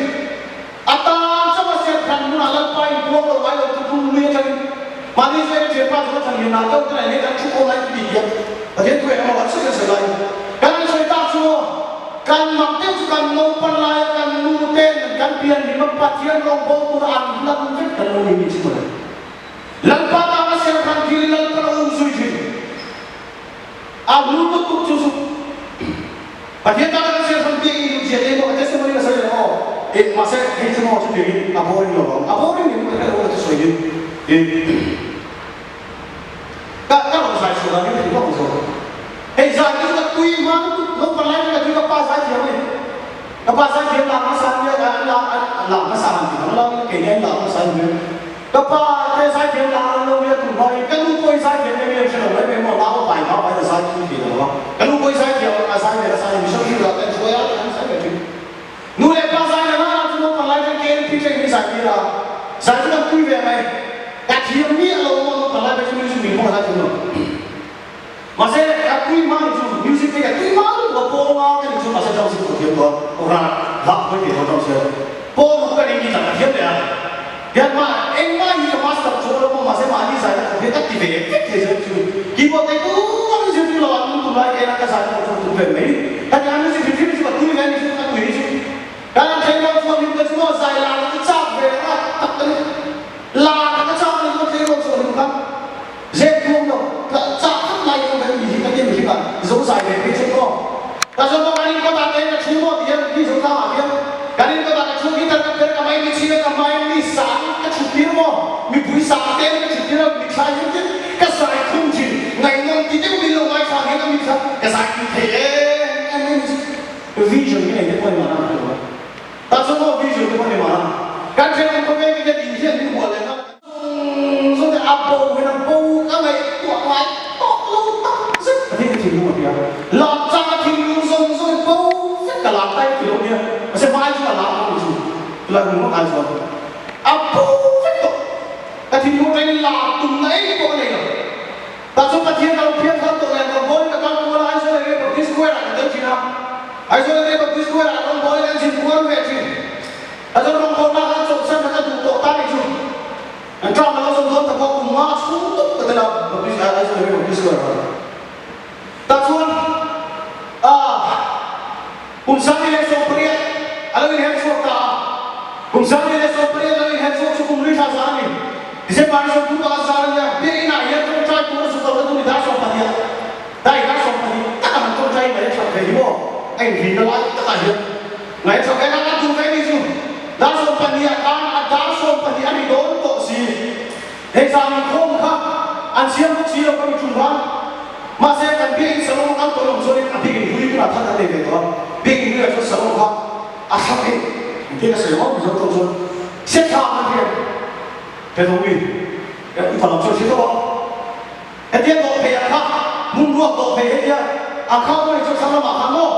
ata sa ma se kan na lan pa in ko lo wai lo tu lu ye kan mani se che pa so ta ni na ka ta ne kan chu ko lai ti ya patian tu ma wa se se lai kan so ta chu kan mak te kan no pan lai kan nu ten kan pian ni ma patian rong bo tu an lam je kan lo ni chi ma lan pa ta ma se kan ki lan ka lo su chi a lu tu chu su patian ta ka se kan pi ni je le mo te se mo ni sa le mo ma se he chu mo chu pi a bo ni lo a bo ni ni ka lo tu so yi ka lo sai su la ni ko so hey za ni ka tui ma lo pa lai ka ju ka pa sa chi ni ka pa sa chi la ma sa ni la ma sa ni la ke ni la ma sa ni ka pa te sa chi la lo ye tu noi ka lu koi sa chi ni ye che lo me mo la ho pai ma pai sa chi ni lo ka lu koi sa chi la sa ni la sa ni so chi la ka chu ya sa ni chi nu le pa sa ni la tu lo pa lai ka ke pi che ni sa ni la sa chi ka tui ve mai ka chi ni lo mo pa lai ka chi ni ni mo sa chi lo masih akui mana tu music ni akui mana tu pola kan tu masih jauh sikit dia tu orang lap pun dia orang saya pola kan ini tak dia dia dia mah emang ini master coba lo masih mani saya dia tak tiba dia tu keyboard itu kan dia tu lawan tu lagi enak saya tu tu beri tapi anda sih dia cuma tu kan itu tak tu ini kalau saya mau cuma minta cuma saya lah tu cap berat tak tu lah tak cap itu saya mau cuma kan saya tu mau cap lai không phải gì cái gì mà giống dài về cái chỗ đó, ta cho nó cái có ta cái là chú một tiền đi giống ta mà tiền, cái này có ta cái chú cái ta cái cái máy đi chi cái máy đi sáng cái chú tiền mà, mình buổi sáng tiền cái chú tiền là mình khai những cái sai không chỉ ngày ngày thì cái mình lâu ngày sáng cái mình sao cái sai thế em cái vision cái này cái quan mà nào, ta cho nó vision cái quan mà nào, cái này có cái định hướng như vậy là nó, rồi cái apple cái nó bầu cái này của ngoài thế thì mua gì à? Làm cha thì luôn rồi bố cả làm tay kiểu như mà sẽ vai chúng ta làm không được là đừng có ai rồi à bố cái thì mua cái làm tụi này có này rồi ta chúng ta thiên đạo thiên thân tụi này còn bố cái con mua ai rồi đây một cái square là cái gì nào ai rồi đây một cái square là con bố cái gì mua về gì ai rồi con bố ta trộn sân ta tụi tổ ta này chứ anh cho mà nó dùng thôi ta có cùng má xuống tức cái nào một cái ai rồi đây một cái square tak cuan kumsani le sopria alawin hen sopta kumsani le sopria alawin hen sop sukum ri sasani dise pani sop tu asar ya pe ina ya tu trai tu su ta tu ni da sop pa dia dai da sop pa dia ta kan tu trai mai sop ke mo ai ni na lai ta ya ngai sop ai na tu kai ni su da sop pa dia kan da sop pa dia ni don to si he sa ni khom kha an siam ku chi lo ka mi chun ba masih kan biar semua orang tolong sorry tapi ini itu nak tak ada itu biar ini itu semua orang asal ini kita semua bisa tolong siapa dia terlalu ini tolong sorry itu dia tak payah tak mundur tak payah dia akal tu itu sama makan lo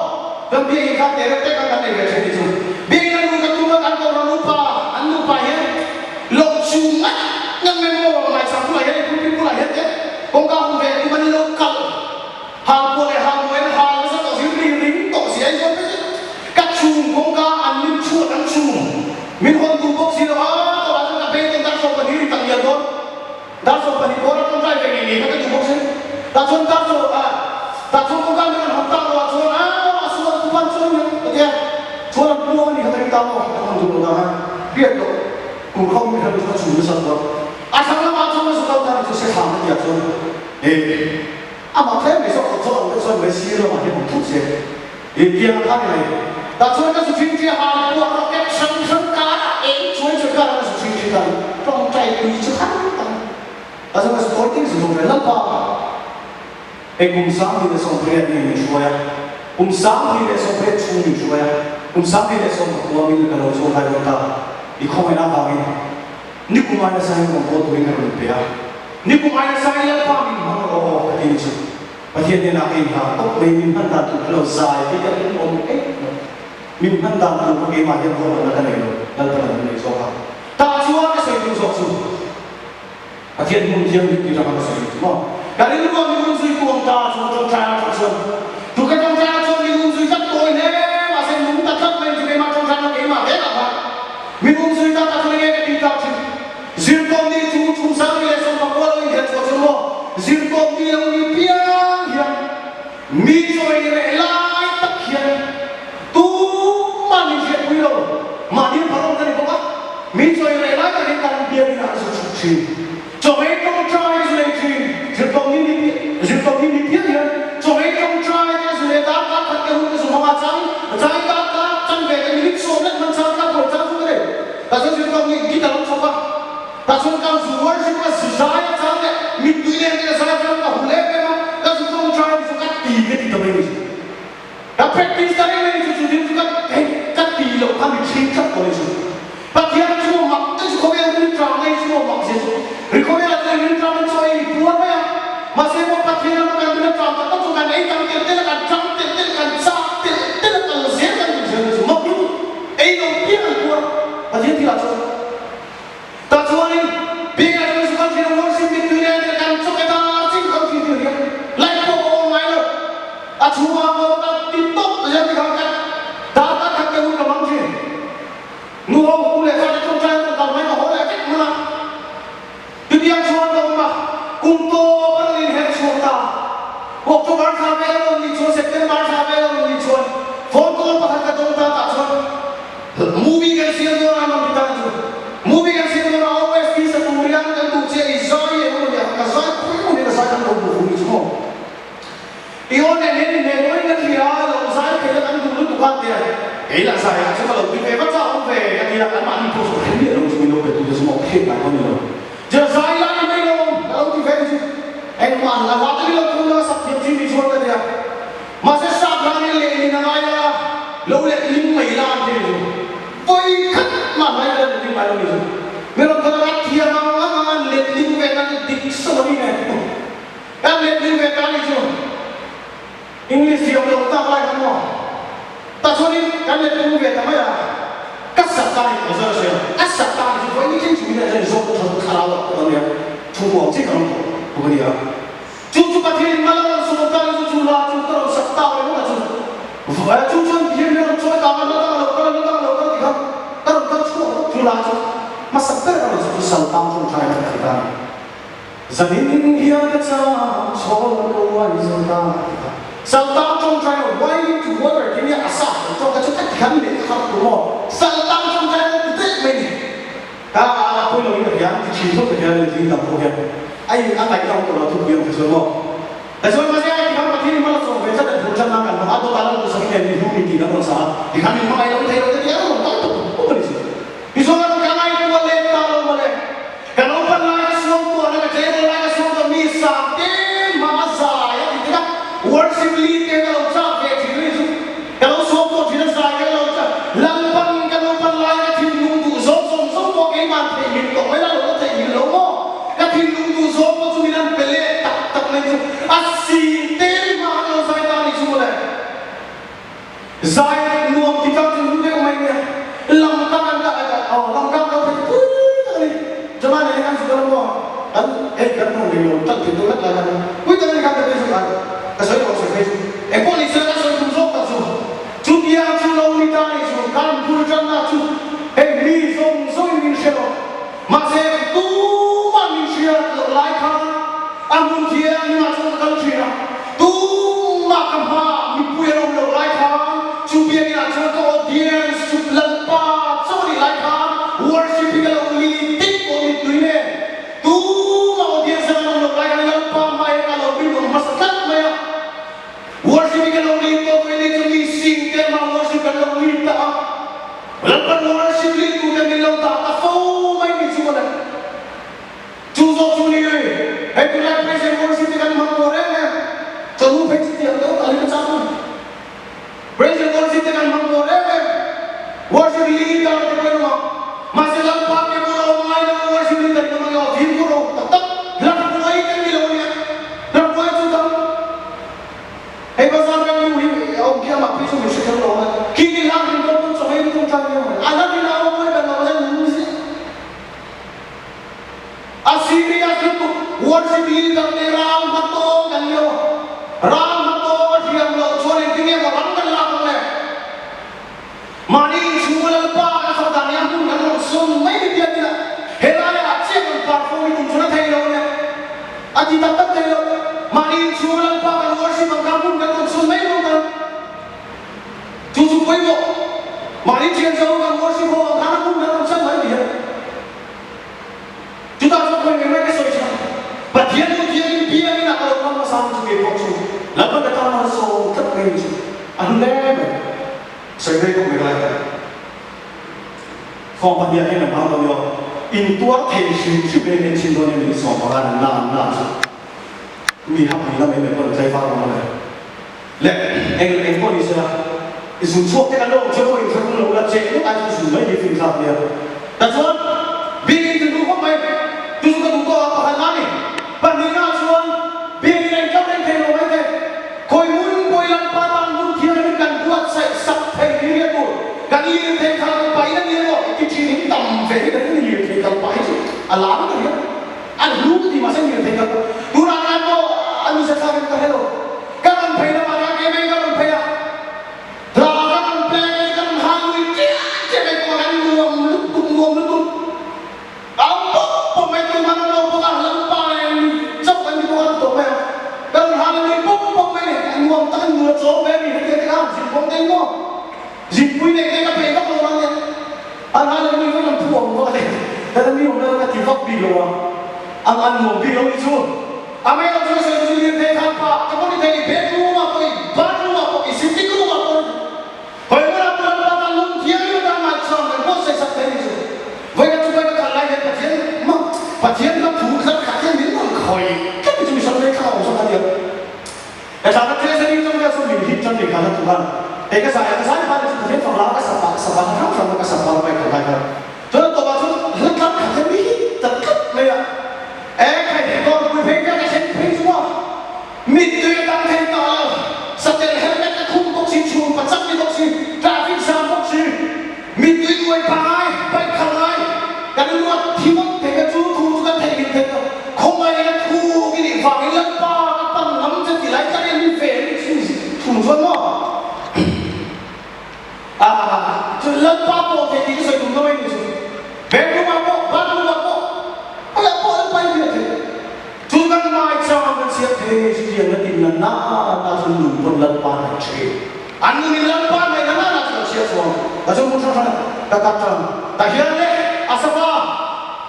dan biar ini kan dia tak akan ada itu biar ini kita cuma kan orang lupa ya lo cuma yang memang macam tu ya itu pula ya kau kau về tu mình local hàng bộ này hàng bộ này hàng nó sẽ có gì riêng riêng có gì ấy rồi các chuồng kông cá ăn những chuột ăn chuồng dah so pani orang tu try begini ni, kita jumpa sih. Dah so kau kan dengan hantar awak so masuk tuan so ni, dia so nak buat ni kita tahu, kita jumpa dah. Biar tu, kau mungkin harus suruh satu. Asal nama so masuk kau tak so sekarang dia so. Amat saya besok so Messi lo macam tu sih. Dia kan ni. Dah so kita suci dia hal tu orang ket sengkara, cuy sengkara suci dia. Trong trai quý chứ khác à sao mà sporting sử dụng phải lắm pa cùng sáng thì là xong phải đi chơi cùng sáng thì là xong phải chung đi chơi cùng sáng thì là xong phải qua mình cái nào xong phải đi ta đi không ai nào vào mình nếu cùng ai là sai mình có tuổi cái nào phải nếu cùng ai là sai là pa mình không có cái gì chứ và hiện nay là cái hàng tóc mình phân đạt tụi nó dài cái cái ôm cái mình phân đạt tụi cái mà hiện tại là cái này rồi là cái này rồi ta chúa cái sự tu sọc sụp, à thiên môn thiên đi ra cái sự đúng không? Cái này lúc mà mình duy tuồng ta chúa trong trái trong xuân, chúa cái trong trái xuân mình duy rất tối nè, mà xem đúng ta thất mình thì cái mặt trong trái nó cái mà hết là vậy. Mình duy ta ta nghe cái tin tao chứ, riêng con đi chúng sáng đi xong mà qua đây hiện cho chúng nó, riêng con đi ông đi bia hiện, mi rồi lại lại tất hiện, tu mà mình hiện quý rồi, mà đi vào cái này có bắt. Mình cho người lại cái căn biệt là sự chủ trì, cho mấy con trai rồi thì chỉ còn những biết hiện, cho mấy con trai rồi đã các cái hướng rồi mà trái các chân về cái lịch số đất mình sao các bộ trang không đấy, ta sẽ chỉ còn những cái làm sao cả, ta sẽ còn dù chỉ có sự sai sao đấy, mình tuy nhiên cái sai sao là hủ lép đấy mà, ta sẽ con trai rồi cắt tì cái gì tao biết, ta practice cái này mình chỉ dùng cắt tì lâu ăn mình chín chắc rồi Bagian semua mak, itu kau yang beri drama ini semua mak sih. Kau yang ada beri drama itu ini buat apa ya? Masih mau bagian apa yang beri drama? Kau tu kan ini kan kita kan jam, kita kan sah, kita kan lesir kan kita semua tu. Ini dia kan buat. Bagian tidak so. Tak so ni, biar kita suka kita worship itu ni kita kan so kita arcing kau itu dia. Lain kau online lo. Cuma kau tak TikTok saja kita kan. Data kan kita udah mangkin. Nuhau boleh ada trong trai của tao mấy mà hối lại cách mà từ tiếng chuông đâu mà cùng tô bắt lên hết chuông ta cuộc cho bán cà phê rồi đi chuông sẽ đến bán cà phê rồi đi chuông phone call bắt hết trong ta ta chuông movie cái gì đó là mình ta chuông movie cái gì đó là OST sẽ cùng riêng cái tụ chế izoi ấy mà nhà cái zoi cũng như cái zoi trong đồng hồ chuông yêu này nên nói cái gì đó là zoi cái là ăn cùng lúc quan tiền ấy là sai chứ mà đầu tiên về bắt sao không về thì là cái bạn đi phố số thánh địa đâu mình đâu về tụi chúng một thêm lại con nữa giờ sai lắm mấy đâu đâu thì về chứ anh bạn là hóa cái lâu cũng là sắp nhập chi đi xuống đây à mà sẽ sắp ra cái lệ này là ai là lâu lệ linh mày làm thế rồi vây khất mà mấy lần linh mày đâu rồi người ta nói là thiền mà lệ linh về cái định sâu đi này em lệ linh về cái này rồi English thì ông đâu ta lại không có ta cho nên cái này tôi về ta mới là cắt sạch tay của giờ rồi cắt sạch tay thì với những chuyện này là do tôi khá là tốt này trung quốc chỉ cần một cái gì à chúng ta thì mà là số ta là chúng ta sạch tay nó là chúng và chúng thì nó chơi ta nó thì không ta chúng ta mà sạch tay là chúng sạch tay chúng ta là cái gì gia đình hiện tại sao cho nó ai chúng ta sao tao trong trái quay chủ quay về cái nhà sạch cho cái chỗ cách khăn để học của họ sao tao trong trái nó thích mình tôi nói được nhá chỉ thuốc được nhá thì làm không hiểu anh này trong của nó thuộc nhiều phải rồi không tại sao mà cái khăn mà khi mà nó xong về chắc là 100 năm gần mà tôi ta nó sẽ hiện thì không thì nó còn sao thì khăn mình mai nó thấy nó cái gì nó tốt không có gì vì sao nó cái này nó lên tao nó lên cái nó phân lại cái số của nó cái chế lại cái số của mi sạc thế mà dài thì cái worship lead cái đâu cha về thì nó cái đâu số của thì nó dài cái đâu cha lăng phân cái đâu phân lại cái thiên lung tụ số có cái màn thể hiện cộng với là nó thể hiện lâu không cái thiên lung tụ số có chúng mình pele tập lên asi tên mà nó dài ta đi xuống này dài nuông thì các chúng tôi mình lòng các anh đã lòng các đâu phải cho nên là anh sudah mau kan mau dia tak itu lah kan kui tak nak kata dia suka kasih kau suka polisi kan sudah tusuk tak suka cuti yang sudah ni tadi suka kan puluhan nak suka mi song min selo masih tu man min selo ban worship lead tu kan bilang tak tahu main di semua dah. Cuzo cuni ni, tu nak present worship kan mangkoreng ni. Camu present dia tu kali macam tu. Present worship kan mangkoreng ni. Worship lead kan tu kan mah. Masih lampak ke pulau main worship lead kan mah yo view pulau tetap lampak pulau kan bilang ni. Lampak pulau tu kan. Pasal kan ni, orang kia mak present worship kan orang. Kini lampak pulau pun sampai ni pun tak dia. Anak ni nak orang main dan orang macam ni. Assyria itu worship lead kan ram hatong kan yo. Ram hatong dia lo sore tinggi orang kan lampak le. Mani semua lampak kan saudara yang pun kan semua dia tidak. Helanya aceh kan parfum itu sudah thay lo ni. Aji tak thay lo. Mani semua lampak kan worship kan pun kan semua lo kan. Cucu boyo. Mani cian jauh kan worship kan pun kan semua dia. Kita harus mengenai kesulitan. Bagian ujian dia ni nak kalau kamu sama juga boxu. Lalu kita harus so terpenuhi. Anda, saya ini kau mereka. Kau bagian ni nak mahu yo. Intua tensi sebenarnya cinta ni soalan nak. Mihak ni lah memang pun saya faham mana. Le, engkau ni saya. Isu suatu kan lo, jauh itu pun lo nak cek, lo ada isu mana di film dia. Dan soal, bikin tu kau main, tu suka tu apa hal mana? Bandingkan soal, bikin engkau lo main deh. Koi mun koi lampatan mun dia dengan buat saya sampai dia tu. Kan ini kalau pakai dia lo, itu ciri hitam, jadi kan ini kalau pakai tu, alam kan dia. Alu di masa ini kalau kurang apa, anu sekarang kan hello. Kan pakai nama dia kemeng kan pakai. Số bé mình thấy cái nào dịp không thấy không? Dịp quý này cái bé các đồ ăn này, ăn là mình phải làm thua một cái, thế là mình hôm nay thì vấp bị rồi, ăn một bị rồi chứ, mấy ông chú sẽ chú liên thế tham phá, các con đi thấy bé luôn mà coi, bán luôn mà coi, xịt tích luôn mà coi, hồi bữa nào tôi đang ăn luôn thiêu luôn đang ăn xong rồi bớt sẽ sắp thế này rồi, vậy là chúng ta cần lại hết cả chiến, mà và chiến nó thủ rất khá cái miếng còn khỏi, cái gì chúng mình xong đấy khao xong là được.แต่ถ้าเทศนี้ต้องเรียกสมิงหินจนถึงขั้นทุกวันเอกสารผ่านที่ฝั่งลาวก็สับปะรดฝั่งก็สับปะรดไปกันไปกันจนตัวมาจนเรื่องการขัดไม่ตัดขัดเลยอ่ะใครเห็นก็คุยเพลงก็จะเช่นเพลงชั่วมิดตัวตั้งเพลงต่อสเตลเฮลเมตคุ้มตกชิชูปัจจัยตกชิทราฟิกสามตกชิมิดตัวอวยพายไปขันเลยกันรู้ว่าที่มันเพลงก็จู้ทูกันเพลงเพลงคงไม่ได้ทูกินฝั่งนี้ลังป้าปั้นน้ำจะกี่ไรกันเนี่ยมีเฟรนถูกส่วนมั้งจุดเริ่มป้าโปะเทดีก็สวยถูกต้องไม่มีสุดเบลล์มาโปะบ้านมาโปะอะไรโปะไปเรื่อยๆจุดกันมาอีกสองกันเสียเทสิ่งนั้นติดนั่นน่าตาสนุนบนเริ่มป้าเชื่ออันนี้เริ่มป้าไม่น่าจะเชื่อส่วนแต่ช่วงมุชาแต่กัดจังแต่เฮียเนี่ยอาสฟ้า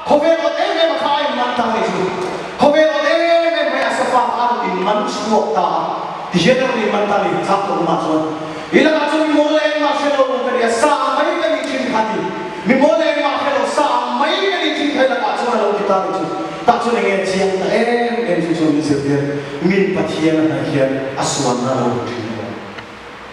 เขาเวลเอ๊ะไม่มาขายมันตั้งนี่สุดเขาเวลเอ๊ะไม่อาสฟ้าอันอินมันชั่วตาที่เฮียเนี่ยมันตั้งนี่ทับตัวมาส่วนilang aja mi mulai makhluk dari samai ke licin hati, mi mulai makhluk samai ke licin hati nak aja kalau kita itu, tak cuma dengan siang itu cuma disebut min patian hakian aswan lalu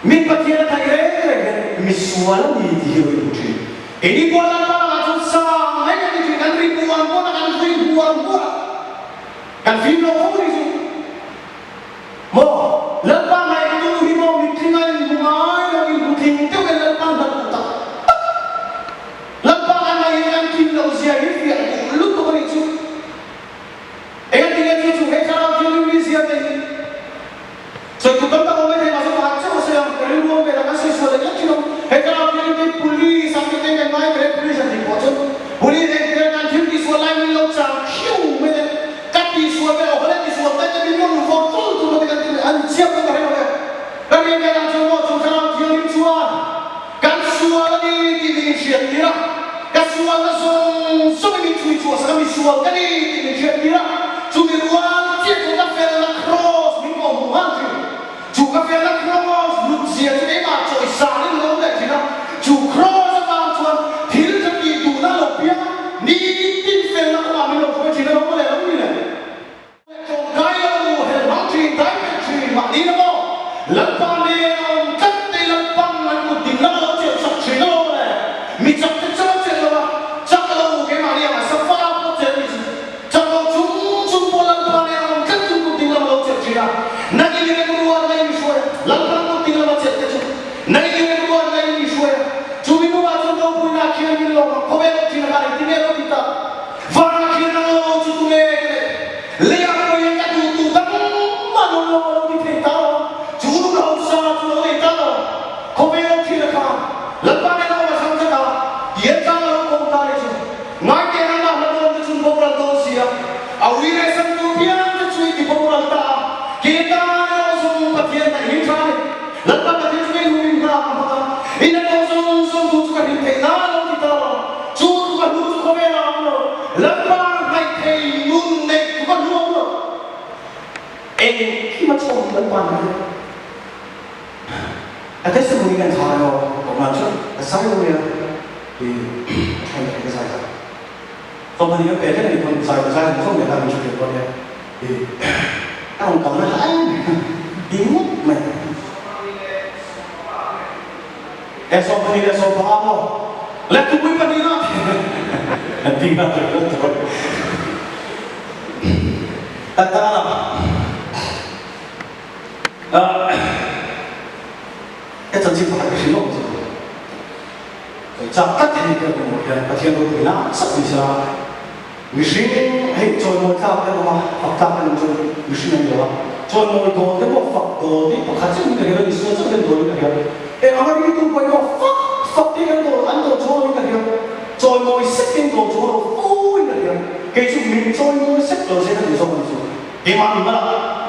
min patian hakian miswal di hidup itu. Ini bulan apa aja samai ke licin kan ribuan orang kan ribuan orang kan film apa itu? Mo lepas naik itu himo mitringan bungai lagi buting itu kan lepas dah putar. Lepas anak yang kita usia ini lu tu kan itu. Yang tinggal itu kalau dia ni usia ini. So itu kan tak boleh masuk baca usia yang lu boleh nak kasih soal lagi tu. Kalau dia ni polis sampai dengan main boleh polis nanti pocong. Polis yang nanti di soal lain lu cakap hiu mana. Tapi soal boleh di soal tapi dia ni foto tu siap dengan mereka. Kami akan coba cara dia cuan. Kan suara di Indonesia dia. Kan suara so ini cuy kami suara kan di Indonesia dia. Cuma ruang dia kita fela cross minggu muhaji. Juga fela cross Rusia tu memang cuy saling lomba dia. Juga cross apa cuan kan pan ada semua yang thano ko ma chu sai lo ya di hai cái sai sai còn bây giờ về cái này còn sai không để làm chuyện con ya thì ông còn nói lại đi mất mày eso panila so paamo let tu pui panila tinggal terus katakanlah cái chân chính phải sử dụng chắc tất nhiên cái một cái thiên đô bị nát sắp bị sao người sinh hay cho một thao cái mà học tập cái một người sinh này rồi cho một đồ cái một phật đồ thì một khát chung cái này xưa rất là đồ cái này em ở đây tu quay một phật cái đồ ăn đồ cho cái này cho một sách cái đồ cho ôi cái này cái chút mình cho một sách đồ sẽ thành xong rồi cái mà mình là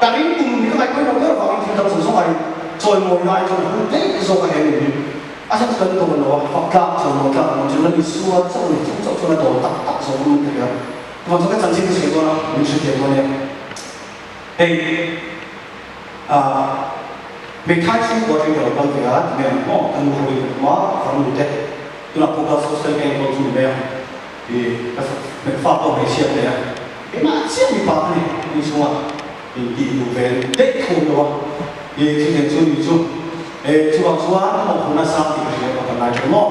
cái này cùng cái này quay một cái vào mình thành xong rồi cho một ngày cho một đấy cái số cái này asal sekali tu mana fakta semua fakta macam ni suat semua tu tak semua ni kan. Macam kan janji tu sekali orang mesti dia mana. Hey, berkait dengan buat yang orang berkait, memang kan mungkin mah kamu tu tu nak fokus sosial yang kau tu ni di fakta Malaysia ni. Memang siapa ni pak ni semua di Novel, dek tu doa, di sini tu. Chuang một hôm nay sao thì phải có lại cho nó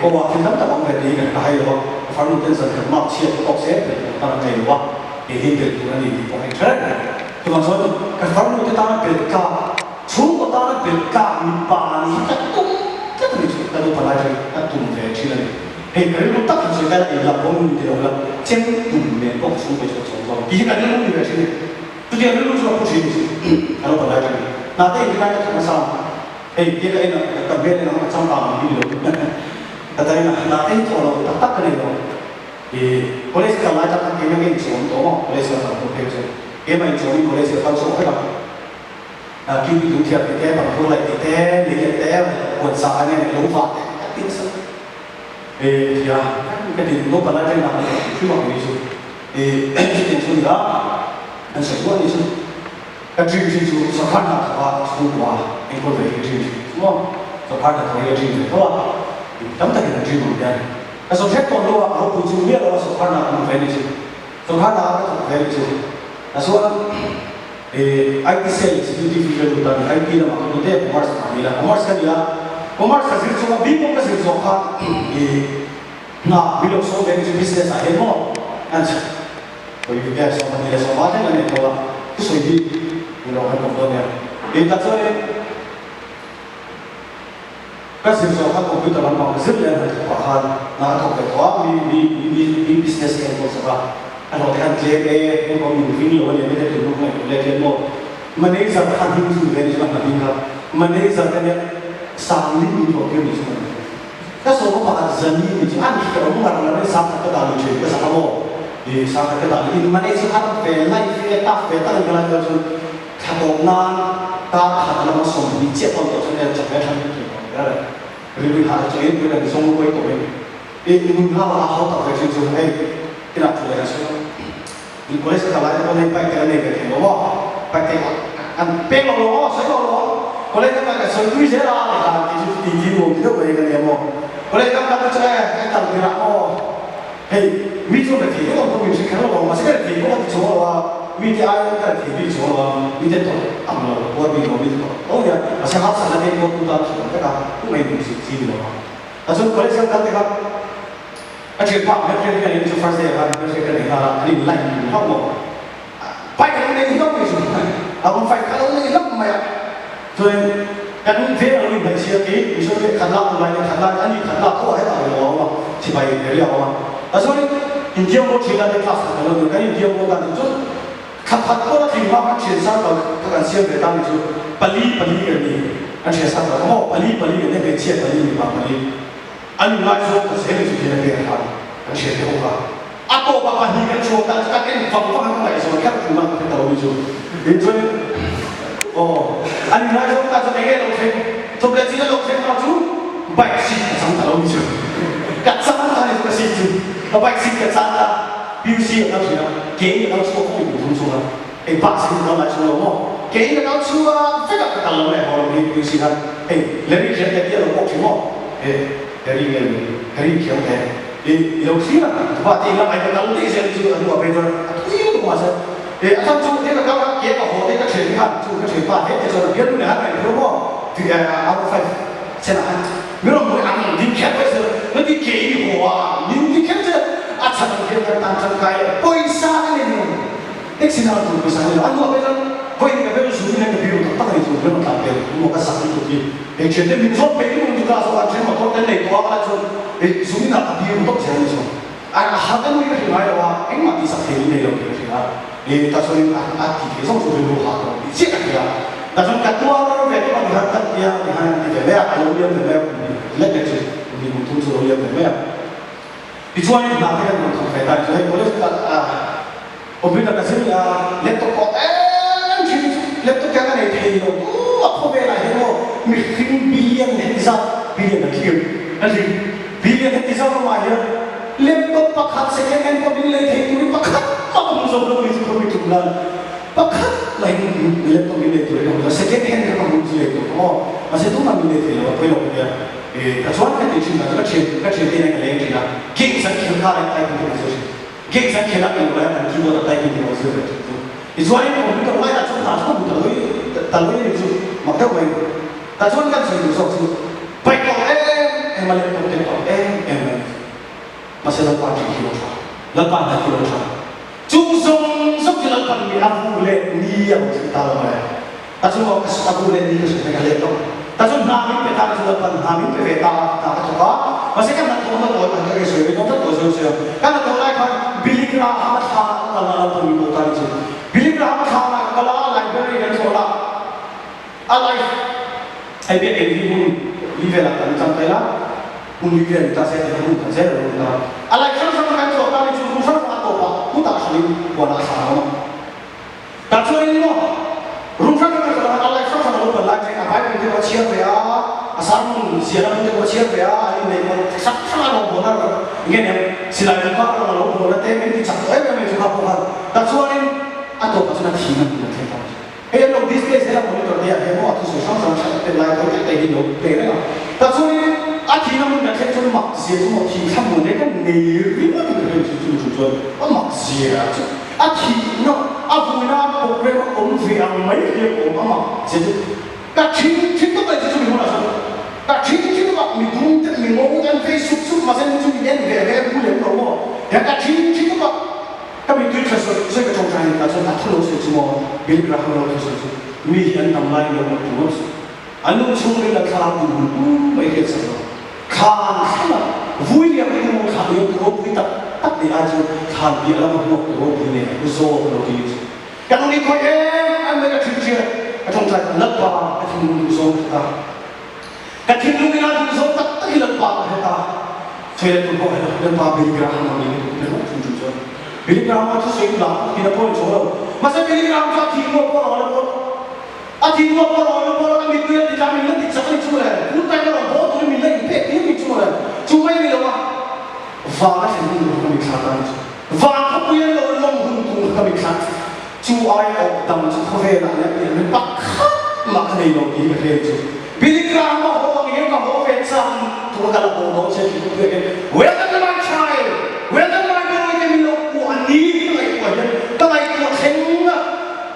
có vào thì tất cả mọi người đi gần hai rồi phát luôn tên dân thật mạo chia có xếp để ta làm ngày qua thì hiện tượng của anh thì có hành chết thì còn số cái phát luôn cái ta biệt cả chú của ta biệt cả mình bà thì tất tung tất cả những cái đó phải lại tất tung về chi này thì cái lúc tất cả những cái này là có mình thì đâu là trên tung miền bắc xuống về chỗ rồi thì cái này nó về chi này tôi thấy nó lúc nó chỉ nó phải lại nanti kita akan bersama. Dia kena kembali dengan macam apa ini loh. Katanya nanti kalau tak kena loh. Boleh sekarang aja kan kena yang contoh, boleh sekarang tu kerja. Main join boleh sekarang semua kan. Kita tu tiap kita baru lagi kita lihat buat sahanya yang lupa. Tidak ya, kan di lupa lagi nak cuma itu. Kita sudah, dan semua itu. cái chương trình chủ sở phát là và thu quả anh có về cái chương trình đúng không sở phát là cái chương trình đúng không tấm thật là chương trình này cái sở xét còn đâu à học phụ chủ biết là sở phát là không phải gì sở phát là cái không phải gì là số IT sales beauty figure của ta IT là mà có thể commerce mà là commerce cái gì cho biết một cái gì cho khác thì na bilo số về cái business à hết không anh bởi vì cái số mà là số mà thế này là cái số gìเราให้ผมตัวเนี่ยเองตัดช่วยก็สิ่งสำคัญของพิจารณาของสิ่งนี้คือว่าการนักท่องเที่ยวมี business เองก็สำคัญอันเราการเลี้ยงเองก็มีฟิลล์วันนี้ไม่ได้ถึงลูกไม่เลี้ยงหมดมันนี่สำคัญที่สุดเลยที่มันเป็นครับมันนี่สำคัญเนี่ยสามลิ้นมีตัวเดียวนี่ใช่ไหมถ้าสมมติว่าจะมีอันนี้ก็รู้ว่าเราไม่สามารถจะได้ช่วยก็สามารถดีสามารถจะได้มันนี่สำคัญเป็นไลฟ์เป็นตัฟเป็นตั้งแต่ละเดือนถ้าตรงนั้นถ้าเรามาส่งดีเจ็บตัวตัวนี้จะไม่ทำให้ถูกได้เลยหรือหาตัวเองเป็นส่งไปตัวเองมึงถ้าว่าเขาตัดไปจริงๆให้ที่นักทุนเลยใช่ไหมอีกคนที่สถาบันคนนี้ไปกันเนี่ยกันเห็นว่าไปกันอันเป็นเราล้อใช่เราล้อคนนี้ก็ไปกันส่งด้วยเสียละเลยครับที่ที่มุมที่เราไปกันเนี่ยมั้งคนนี้ก็การจะให้ตัดไปละอ๋อเฮ้ยมีส่วนไหนที่เราต้องมีสิ่งที่เรามาสิ่งที่เราที่ชอบว่ามีที่อายุกันที่ชอบว่ามีที่ตัวอ่ำเราว่ามีเรามีตัวโอ้ยมาเช้าสันนิษฐานว่าคุณตาชอบก็ได้ไม่มีสิ่งที่เราแต่ส่วนคนที่กันนะครับอาชีพพักเพื่อนๆที่จะฟังเสียงกันเพื่อนๆกันนะครับอันนี้ไล่เข้าหมดไปกันในที่ต้องมีส่วนเอาคนไฟกันในที่ต้องมาส่วนกันเพื่อนเราเป็นเชียร์ที่มีส่วนขันลักอะไรขันลักอันนี้ขันลักเขาให้เราเราว่าที่ไปเรียกว่าแต่ส่วนอินเดียโมชีลาในคลาสกันเรากันอินเดียโมกันจุดขับก็ได้ถึงว่าเชียร์สัตว์เราการเชียร์ไปตั้งจุดปลีกันนี่อันเชียร์สัตว์เราเขาปลีกันนี่เป็นเชียร์ปลีมีบางปลีอันนี้เราจะเสียงจุดที่เราเป็นอะไรอันเชียร์ที่เขาว่าอัตโตบางปลีกันโชว์กันกันฟังข้างในส่วนแค่ถึงมันเป็นตัววิจุเป็นจุดโอ้อันนี้เราจะการจะไม่เกี่ยวกับทุกเรื่องที่เราเชื่อเราจุดใบสีสังแต่เราวิจุกัดสังแต่เราก็สีจุดเราใบสีกัดสังแต่บิวสีเราจุดเกี่ยวกับเราสุขภาพอยู่ทุกส่วนไอ้บ้าสิ่งเราไม่ช่วยเรา cái cái đó chưa phải gặp cái tàu này họ làm gì gì hết lấy đi kiếm cái tiền nó chỉ mò cái gì kiếm cái thì lâu xí là và thì là ai cái tàu đi xem chưa anh bảo bây giờ ít quá sao thì anh chú thế là các kia có họ thế các chuyện khác chú các chuyện ba hết thì rồi biết nữa này đúng không thì anh phải xem là nếu mà muốn ăn thì kiếm bây giờ nó đi kỹ hoa nhưng đi kiếm chứ anh chẳng kiếm cái tăng chân cái bôi xa cái này tek sinal tu bôi xa này anh bảo bây giờ bôi cái bây giờ dùng cái biểu tắc này dùng cái nó tạm biệt một cái sáng tu kia cái chuyện đấy mình giúp mình cũng chúng ta sẽ làm mà có cái này qua cái rồi để dùng cái nào biểu tắc gì rồi anh hạt cái mũi cái này là anh mà đi sắp thế này rồi cái gì thì ta cho nên anh thì cái xong rồi mình hạt rồi bị chết cái ta cho cái tua nó về cái bằng hạt cái kia thì hai thì phải vẽ cái lối lên phải vẽ lấy cái gì mình muốn thu rồi lên phải vẽ thì cho nên là cái nó không phải tại cho nên có lúc là bây giờ cái gì là laptop có laptop cái này thì nó không về lại nó mình khinh billion hết ra billion là kia là gì billion hết ra mà giờ laptop bắc hạt second hand có billion thì nó bắc hạt mà không dùng đâu thì không bị trùng lần bắc hạt lại laptop billion thì nó second hand cái không dùng gì đó mà sẽ đúng là billion thì nó quay lại cái cái cái chuyện là cái chuyện này cái này là kinh doanh khiêm khá là tay cũng được kinh doanh khiêm khá là mình chỉ có tay cũng được rồi thì cho nên mình cũng phải là chúng ta không được tới những gì mà theo mình ta cho nên cái sự được rồi phải có em mà lên công ty có em mà sẽ là quan trọng hơn là quan trọng hơn chúng dùng giúp cho là quan trọng hơn lên nhiều chúng ta là ta chúng có cái abu lên nhiều chúng ta lên đó ta chúng nami pe ta chúng ta nami pe về ta cái đó mà sẽ cái nào cũng là cái cái sự nó rất là dễ cái nào cũng lại phải Billy Graham Ahmad Khan là phần của ta chứ Billy Graham Khan là cái đó library này thôi là alai ai biết cái gì cũng đi về là trong cái đó cũng đi về ta sẽ không có sẽ rồi ta alai cái đó cái chỗ ta đi chung chung phát tổ cũng ta xử lý của nó sao mà ta chơi đi nó rung phát cái đó alai phát phát nó lại cái bài cũng có chia về asam siapa pun tu siap ya, ini memang sangat orang bonar, ini selain itu orang bonar, tapi ini satu memang juga bonar. Tak soalnya atau pas nak hilang kita tahu. Lo display saya monitor dia, mau atau sama lain tu kita ini lo pernah. Tak soalnya hilang pun nak kita cuma maksiat cuma hilang pun dia kan neri macam tu, maksiat. Hilang, aku nak program fiang mai dia maksiat. Các chính các bạn chỉ dùng là các chính các bạn mình ngồi trên Facebook mà xem chúng mình về vui lên đúng không? Các chính các bạn các mình tuyên truyền rồi cái trong này là chúng ta thâu lỗ sự mà Billy Graham nói rồi mình hiện nằm lại được một chút anh nói chung là khá buồn mấy cái sự khá là vui là cái một khá nhiều cái vui tắt để ai chứ khá bị là một cái vui này rồi rồi thì cái này coi em mới là chuyện chuyện trong thời lập ba cái thiên lưu sông ta cái thiên lưu này là sông tất tất lập ba hết ta thuê lên tụi lập ba Billy Graham nó đi nó không chịu chơi Billy Graham nó sẽ là khi nó coi chỗ đâu mà sao Billy Graham cho thiên lưu bao nó thiên lưu bao nó mình tuyên thì ra mình lên thì chắc là chú này lúc này nó bao tụi mình lên thì mình chú này chú mấy mình đâu mà và cái thiên lưu nó mình khá lắm và không biết là nó hùng tung nó mình khá chú ai ở tầm chú không về lại mình bắt khát mà cái này nó đi về chú Billy Graham mà họ nghe mà họ về sang thua cả là họ nói chuyện như thế welcome to my child welcome to my boy cái mình nó của anh đi cái này của nhân cái này của thánh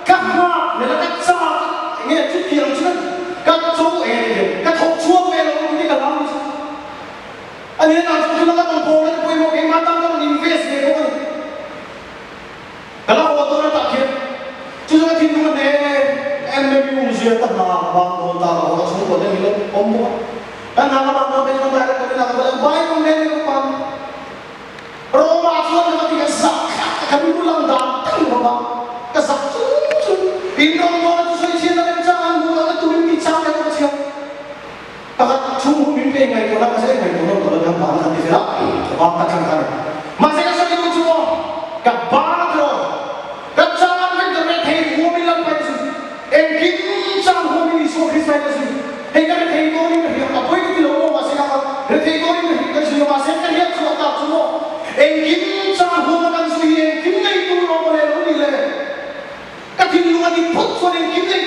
các hoa này là các cha nghe chút tiền chứ các chú em các thằng chúa về nó cũng như cả lắm anh ấy nào chúng nó các đồng hồ nó quay một cái mắt tao nó invest về thôi kalau waktu nak tak kira, cuma kita tu kan MBB usia tak nak bangun tak orang semua pada hilang ombo. Dan nama nama macam mana kami nak kata baik pun dia ni pun. Roma tuan kita tiga sak, kami pulang datang bapa, kesak tu. Indong orang tu saya cina dan jangan buat tu mimpi cakap apa sih? Kalau cuma mimpi enggak itu nak saya enggak itu kalau dah bangun nanti saya, waktu kan. Masih kasih itu cuma kabar. So Chris phải cái gì? Hay cái thầy tôi đi cái học với cái lỗ mà sẽ học, cái thầy tôi đi cái gì mà sẽ cái hết số tập số. Em kiếm sang hôm nay suy em kiếm này tôi nó mà lên nó đi lên. Các thiên lưu anh phật cho em kiếm này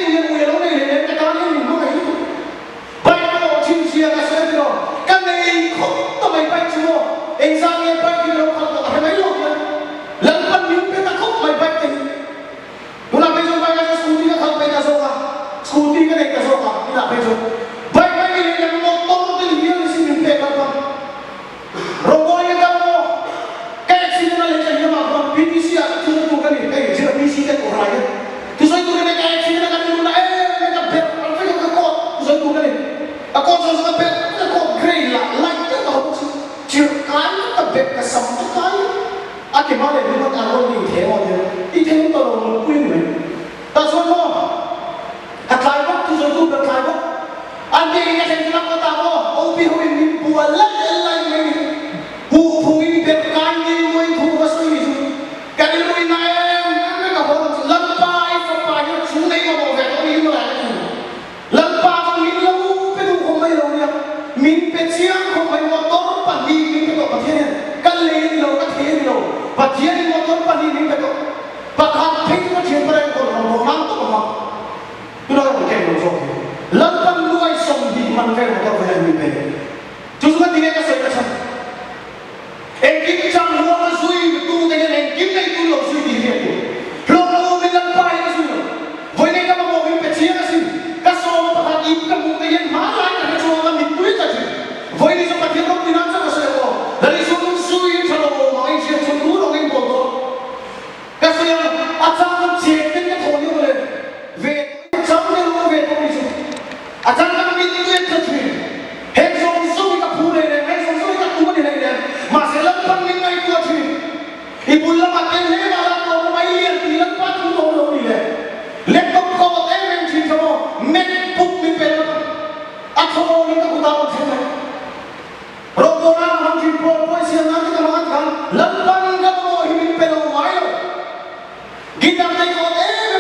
kita tay ko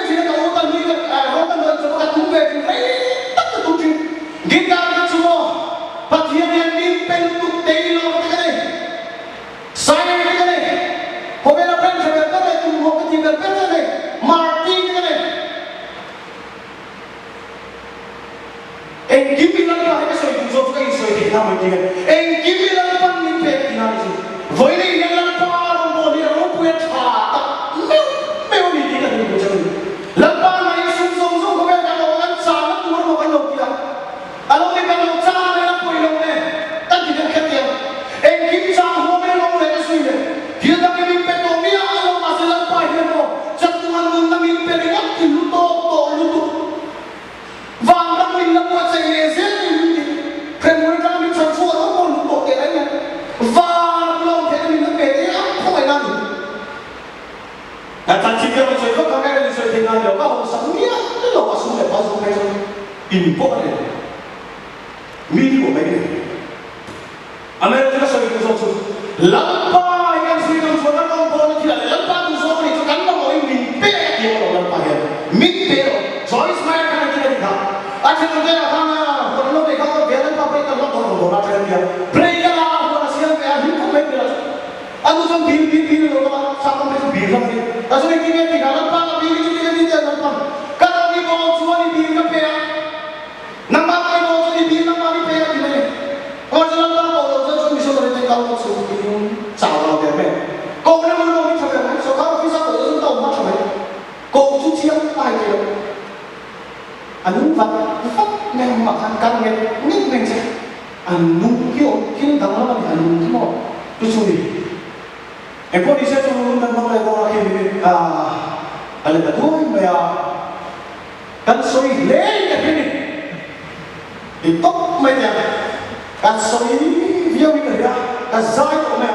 sila ka utan ni rotan do sa mga tubig tak tutin kita ka sumo patiyan yan din pentuk tayo ka saya ka ko bela pen sa ka tu mo ka tingal pen ka martin ka en gimilan ka ka soy so ka soy ka na mo tingal en gimilan pan ni pe kinali voi ni lang pa mo ni ro puya cha meu ni tingal ni ko lampa na isung sung sung ko bela ka kan sa na tu mo ka lo kia alo ni ka lo cha na po ilong ne tan ki ka kia en kim cha ho me lo le ka sui ne dia da mi pe to mi alo ma se lampa he mo cha tu an mun na mi pe ni ka ki lu to vang da mi na mo cha ye se ni pre mo ka mi cha chu ro mo lu to ke ai ne vang lo ke mi na pe ni a ko ai na ni ta chi ke mo choi ko ka ka ni soi te na yo ka ho sa mi a lo ka su le pa su pe in po ne mi ni ko me ni Amerika sa ito sa so lampa yang sui ng so na ko ni tila lampa tu so ni so kan mo yung minpe di mo lampa yan minpe Joyce Meyer ka na kila dita at sa kaya kana ko no me ka ko belan pa pa ka ko na kaya dia play ka na ko na siya kaya hin ko me kila ano sa bil lo ka sa ko me bil lang ni aso ni kini ti ka lampa ka bil ni ni dia lampa ka ni mo so ni bil ka pe na ma ka mo so ni bil na ma ni pe di me ko sa lampa kalau suruh ini salah dia meh. Kau ni mana ni cakap meh? So kalau kita tu kita tahu macam mana? Kau tu siapa lagi? Anu fat neng makan kan neng sih. Anu kio dalam apa ni? Anu kio tu suri. Ekor di sana tu memang lagi orang ni ada betul ya. Kan suri leh ni. Itu macam kan suri dia mikir ya. Azai ko me.